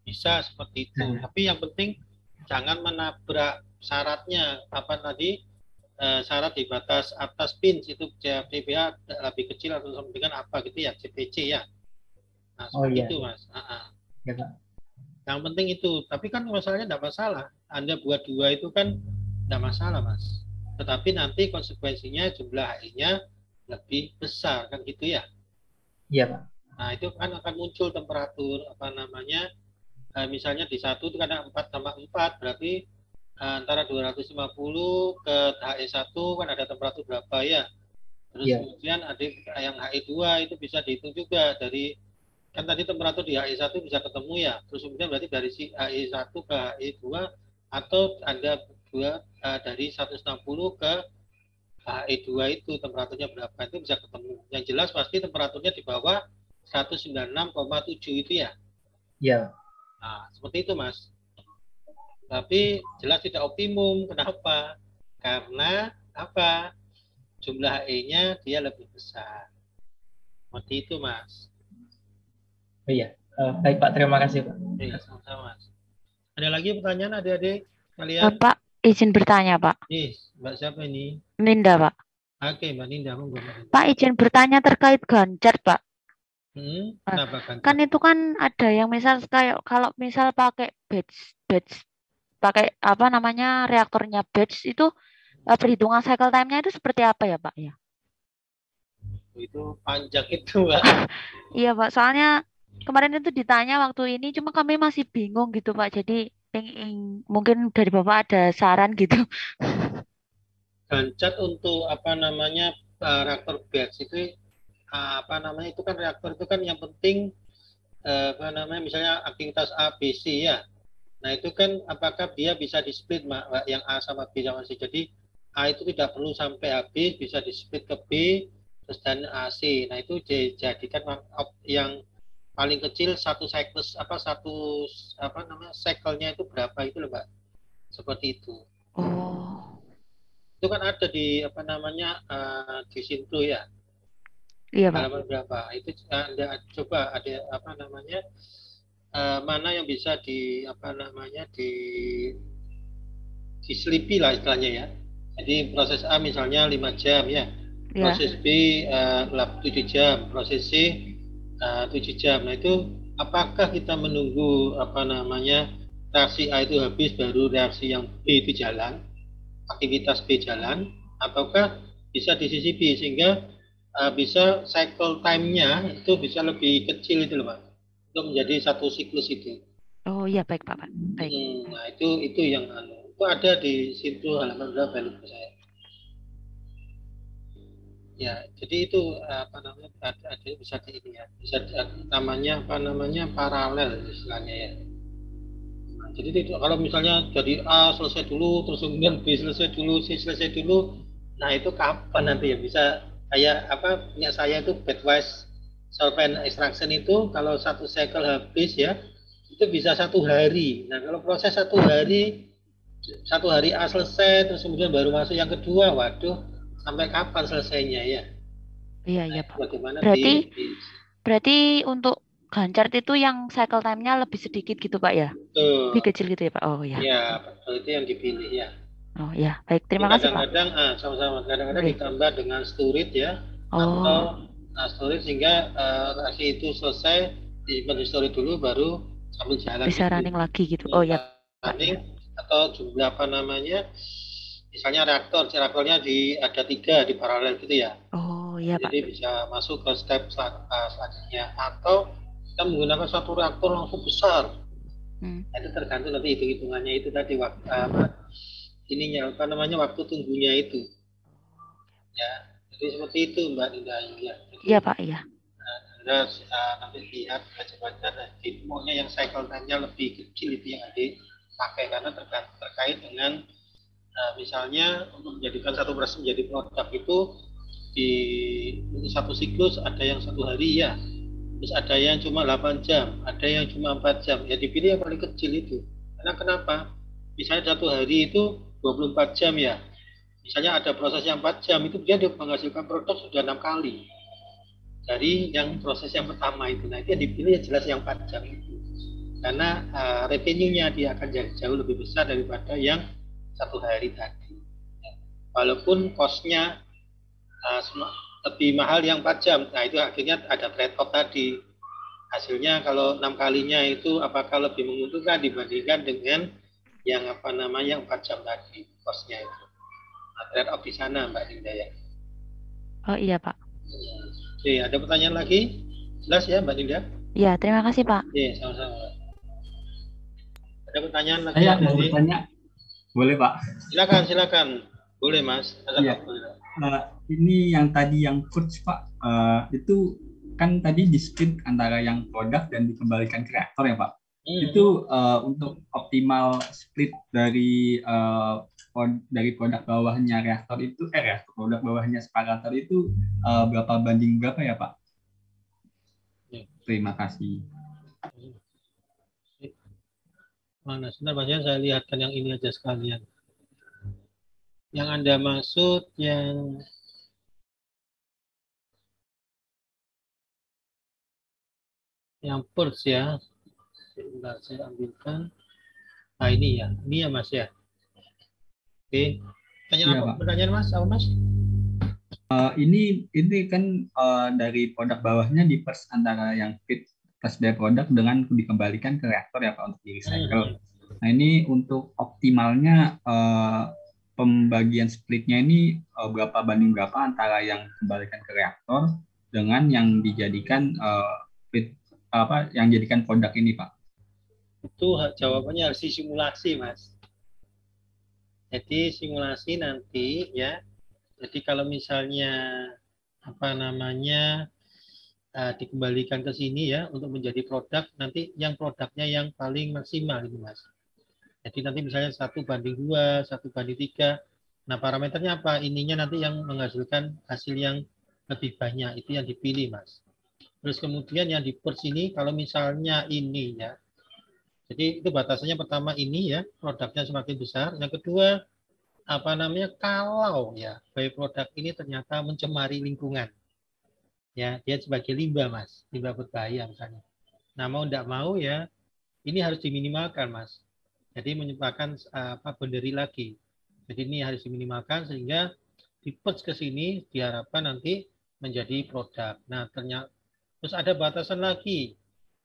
Bisa seperti itu. Tapi yang penting jangan menabrak syaratnya apa tadi syarat di batas atas pins itu CPA lebih kecil atau sama dengan apa gitu ya CPC ya. Nah seperti itu Mas. Ya, Pak. Yang penting itu. Tapi kan masalahnya tidak masalah. Anda buat 2 itu kan tidak masalah Mas. Tetapi nanti konsekuensinya jumlah HI-nya lebih besar kan gitu ya. Iya Pak. Nah, itu kan akan muncul temperatur apa namanya, misalnya di satu itu karena 4 tambah 4 berarti antara 250 ke HE1 kan ada temperatur berapa ya. Terus kemudian ada yang HE2 itu bisa dihitung juga dari, kan tadi temperatur di HE1 bisa ketemu ya. Terus kemudian berarti dari si HE1 ke HE2 atau ada dari 160 ke HE2 itu temperaturnya berapa itu bisa ketemu. Yang jelas pasti temperaturnya di bawah 196,7 itu ya. Iya. Nah, seperti itu Mas. Tapi jelas tidak optimum. Kenapa? Karena apa? Jumlah E-nya dia lebih besar. Seperti itu Mas. Oh iya. Baik Pak, terima kasih Pak. Iya, sama-sama Mas. Ada lagi pertanyaan adik-adik kalian? Pak, izin bertanya Pak. Mbak siapa ini? Ninda Pak. Oke, Mbak Ninda. Pak, izin bertanya terkait ganjar Pak. Kenapa ganjar? Kan itu kan ada yang misal kayak kalau misal pakai batch pakai apa namanya reaktornya batch itu perhitungan cycle time-nya itu seperti apa ya Pak ya? Itu panjang itu Pak. Iya Pak, soalnya kemarin itu ditanya waktu ini cuma kami masih bingung gitu Pak. Jadi mungkin dari Bapak ada saran gitu. Ganjar untuk apa namanya reaktor batch itu apa namanya itu kan reaktor itu kan yang penting apa namanya misalnya aktivitas A, B, C ya. Nah itu kan apakah dia bisa di split Mbak, yang A sama B sama C. Jadi A itu tidak perlu sampai habis, bisa di split ke B terus dan AC. Nah itu dijadikan yang paling kecil satu cycles apa namanya cycle-nya itu berapa itu loh Mbak. Seperti itu. Oh. Itu kan ada di apa namanya di Sinto ya. Iya Pak. Halaman berapa? Itu Anda coba ada apa namanya mana yang bisa di apa namanya diselipi lah istilahnya ya. Jadi proses A misalnya 5 jam ya. Proses B 7 jam, proses C 7 jam. Nah itu apakah kita menunggu apa namanya reaksi A itu habis baru reaksi yang B itu jalan, aktivitas B jalan, ataukah bisa disisipi sehingga bisa cycle time-nya itu bisa lebih kecil itu loh Pak, untuk menjadi satu siklus itu. Oh iya baik Pak. Baik. Nah itu yang itu ada di situ halaman berapa lupa saya. Ya jadi itu apa namanya ada bisa di ini ya, bisa namanya apa namanya paralel istilahnya ya. Nah, jadi itu kalau misalnya dari A selesai dulu, terus kemudian B selesai dulu, C selesai dulu, nah itu kapan nanti ya bisa kayak apa punya saya itu batchwise solvent extraction itu kalau satu cycle habis ya itu bisa 1 hari. Nah kalau proses 1 hari A selesai terus kemudian baru masuk yang kedua, waduh sampai kapan selesainya ya? Iya Pak. Bagaimana berarti untuk ganjar itu yang cycle time-nya lebih sedikit gitu Pak ya? Lebih kecil gitu ya Pak? Oh ya. Ya betul, itu yang dipilih ya. Oh ya, baik. Terima kasih Pak. Kadang-kadang sama-sama kadang-kadang ditambah dengan storage ya. Atau storage sehingga reaksi itu selesai disimpan di storage dulu baru sambil jalan. Bisa running lagi gitu. Oh ya. Running atau jumlah apa namanya? Misalnya reaktornya ada 3 di paralel gitu ya. Oh iya Pak. Jadi bisa masuk ke step selanjutnya atau kita menggunakan satu reaktor langsung besar. Itu tergantung nanti hitung-hitungannya itu tadi waktu ininya apa namanya waktu tunggunya itu ya. Jadi seperti itu Mbak Ninda ya. Iya Pak ya. Anda nanti lihat baca-baca nanti maunya yang cycle time-nya lebih kecil itu yang dipakai karena terkait dengan misalnya untuk menjadikan satu beras menjadi produk itu di satu siklus ada yang 1 hari ya, terus ada yang cuma 8 jam, ada yang cuma 4 jam ya dipilih yang paling kecil itu. Karena kenapa? Misalnya 1 hari itu 24 jam ya, misalnya ada proses yang 4 jam itu dia menghasilkan produk sudah 6 kali dari yang proses yang pertama itu. Nah itu yang dipilih yang jelas yang 4 jam itu karena revenue-nya dia akan jauh lebih besar daripada yang 1 hari tadi walaupun cost-nya lebih mahal yang 4 jam. Nah itu akhirnya ada trade-off tadi, hasilnya kalau 6 kalinya itu apakah lebih menguntungkan dibandingkan dengan yang apa namanya 4 jam tadi cost-nya itu. Nah, trade-off di sana Mbak Linda ya. Oh iya Pak. Oke, ada pertanyaan lagi? Jelas ya Mbak Dinda? Ya, terima kasih Pak. Iya, sama-sama. Ada pertanyaan lagi? Saya mau bertanya, boleh Pak? Silakan. Boleh Mas. Iya. Ini yang tadi yang coach Pak, itu kan tadi di-split antara yang produk dan dikembalikan ke reaktor ya Pak. Itu untuk optimal split dari produk bawahnya reaktor itu, produk bawahnya separator itu berapa banding berapa ya Pak? Terima kasih. Mana? Sebentar Mas ya, saya lihatkan yang ini aja sekalian. Yang Anda maksud yang purge ya. Sebentar saya ambilkan. Nah ini ya Mas ya. Oke. Pertanyaan Mas, apa Mas? Ini kan dari produk bawahnya di pers antara yang fit plus by produk dengan dikembalikan ke reaktor ya Pak untuk di recycle. Nah ini untuk optimalnya pembagian splitnya ini berapa banding berapa antara yang dikembalikan ke reaktor dengan yang dijadikan yang jadikan produk ini Pak? Itu jawabannya harus disimulasi Mas. Jadi simulasi nanti ya. Jadi kalau misalnya dikembalikan ke sini ya untuk menjadi produk, nanti yang produknya yang paling maksimal ini Mas. Jadi nanti misalnya 1:2, 1:3. Nah parameternya apa? Ininya nanti yang menghasilkan hasil yang lebih banyak, itu yang dipilih Mas. Terus kemudian yang di purge ini kalau misalnya ini ya. Jadi itu batasannya pertama ini ya, produknya semakin besar. Yang kedua kalau ya byproduct ini ternyata mencemari lingkungan. Ya, dia sebagai limbah Mas, limbah berbahaya misalnya. Nah, mau tidak mau ya, ini harus diminimalkan Mas. Jadi menyebabkan benderi lagi. Jadi ini harus diminimalkan sehingga di purge ke sini diharapkan nanti menjadi produk. Nah, terus ada batasan lagi.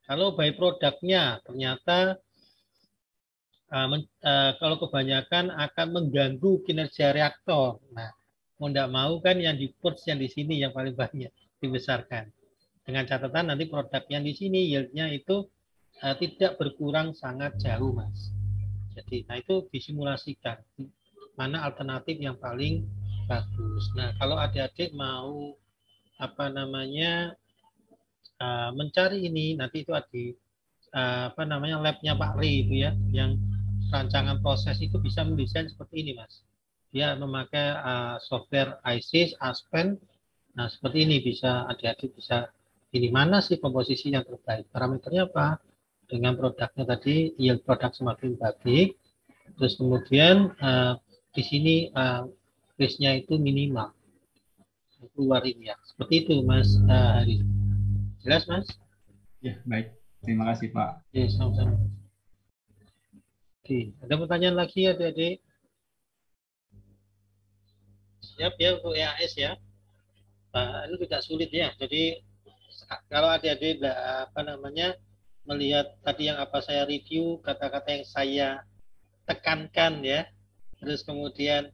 Kalau byproduct-nya ternyata kalau kebanyakan akan mengganggu kinerja reaktor. Nah, mau tidak mau kan yang di purge yang di sini yang paling banyak dibesarkan. Dengan catatan nanti produk yang di sini yield-nya itu tidak berkurang sangat jauh, Mas. Jadi, nah itu disimulasikan mana alternatif yang paling bagus. Nah, kalau adik-adik mau mencari ini, nanti itu labnya Pak Ri itu ya, yang rancangan proses itu bisa mendesain seperti ini Mas. Dia memakai software ISIS, Aspen. Nah seperti ini bisa adik-adik bisa ini mana sih komposisi yang terbaik. Parameternya apa? Dengan produknya tadi yield produk semakin baik. Terus kemudian di sini risknya itu minimal. Keluar ini ya. Seperti itu Mas Hari. Jelas Mas? Ya baik. Terima kasih Pak. Ya sama-sama. Oke, ada pertanyaan lagi adik-adik? Siap ya untuk EAS ya. Ini tidak sulit ya. Jadi kalau adik-adik melihat tadi yang saya review, kata-kata yang saya tekankan ya. Terus kemudian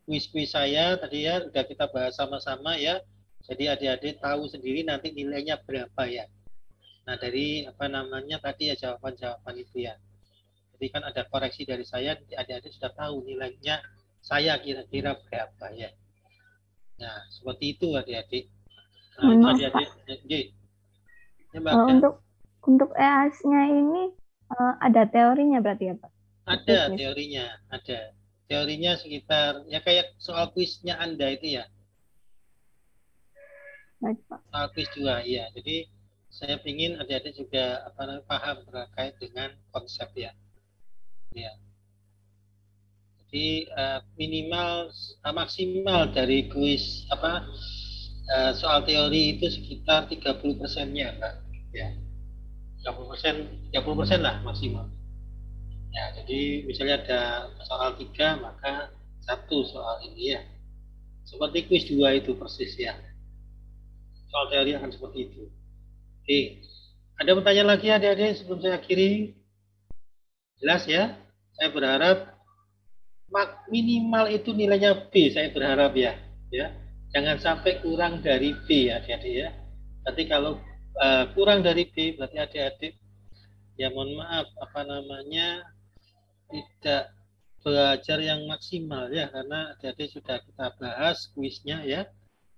kuis-kuis saya tadi ya sudah kita bahas sama-sama ya. Jadi adik-adik tahu sendiri nanti nilainya berapa ya. Nah dari tadi ya jawaban-jawaban itu ya. Jadi kan ada koreksi dari saya, adik-adik sudah tahu nilainya saya kira-kira berapa ya. Nah seperti itu adik-adik. Nah itu adik-adik. Untuk EAS-nya ini ada teorinya berarti ya Pak? Ada teorinya, ada. Teorinya sekitar ya kayak soal kuisnya Anda itu ya. Baik, Pak. Soal kuis juga ya. Jadi saya ingin adik-adik juga paham terkait dengan konsep ya. Ya. Jadi maksimal dari kuis soal teori itu sekitar 30%-nya, Pak. Ya. 30% lah maksimal. Ya, jadi misalnya ada soal 3 maka 1 soal ini ya. Seperti kuis 2 itu persis ya. Soal teori akan seperti itu. Oke. Ada pertanyaan lagi adik-adik sebelum saya akhiri? Jelas ya? Saya berharap minimal itu nilainya B, saya berharap ya. Jangan sampai kurang dari B adik-adik ya. Berarti kalau kurang dari B berarti adik-adik ya mohon maaf tidak belajar yang maksimal ya, karena adik-adik sudah kita bahas kuisnya ya.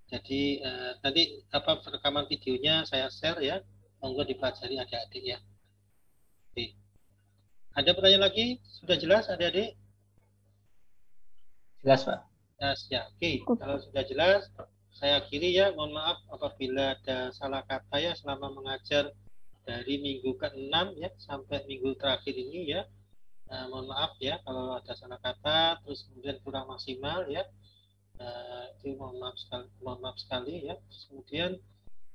Jadi nanti rekaman videonya saya share ya, monggo dipelajari adik-adik ya. Oke. Ada pertanyaan lagi? Sudah jelas adik-adik? Jelas Pak. Ya, oke. Kalau sudah jelas, saya akhiri ya. Mohon maaf apabila ada salah kata ya selama mengajar dari minggu ke-6 ya sampai minggu terakhir ini ya. Mohon maaf ya kalau ada salah kata, terus kemudian kurang maksimal ya. Itu mohon maaf sekali ya. Terus kemudian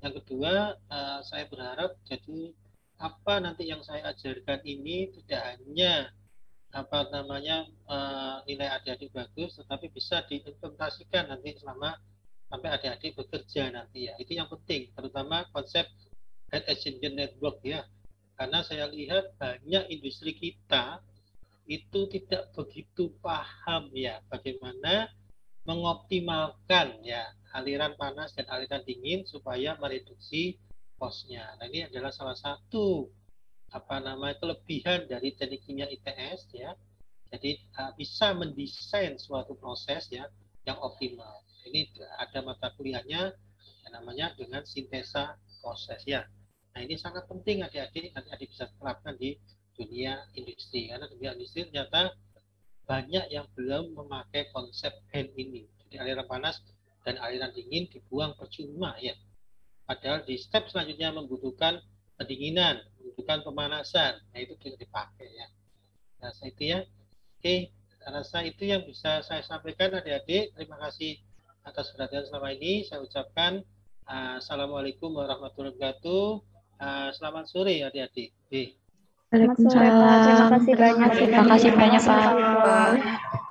yang kedua, saya berharap jadi apa nanti yang saya ajarkan ini tidak hanya nilai adik-adik bagus, tetapi bisa diimplementasikan nanti selama sampai adik-adik bekerja nanti ya. Itu yang penting, terutama konsep head exchanger network ya. Karena saya lihat banyak industri kita itu tidak begitu paham ya bagaimana mengoptimalkan ya aliran panas dan aliran dingin supaya mereduksi cost-nya. Nah, ini adalah salah satu kelebihan dari teknik kimia ITS ya. Jadi bisa mendesain suatu proses ya yang optimal. Ini ada mata kuliahnya yang namanya dengan sintesa proses ya. Nah, ini sangat penting adik-adik, nanti adik bisa terapkan di dunia industri, karena dunia industri ternyata banyak yang belum memakai konsep hand ini. Jadi aliran panas dan aliran dingin dibuang percuma ya. Padahal di step selanjutnya membutuhkan pendinginan, membutuhkan pemanasan. Nah, itu tidak dipakai ya. Nah, itu ya. Oke, rasa itu yang bisa saya sampaikan adik-adik. Terima kasih atas perhatian selama ini. Saya ucapkan Assalamualaikum warahmatullahi wabarakatuh. Selamat sore adik-adik. Selamat sore Pak. Terima kasih banyak. Terima kasih banyak Pak.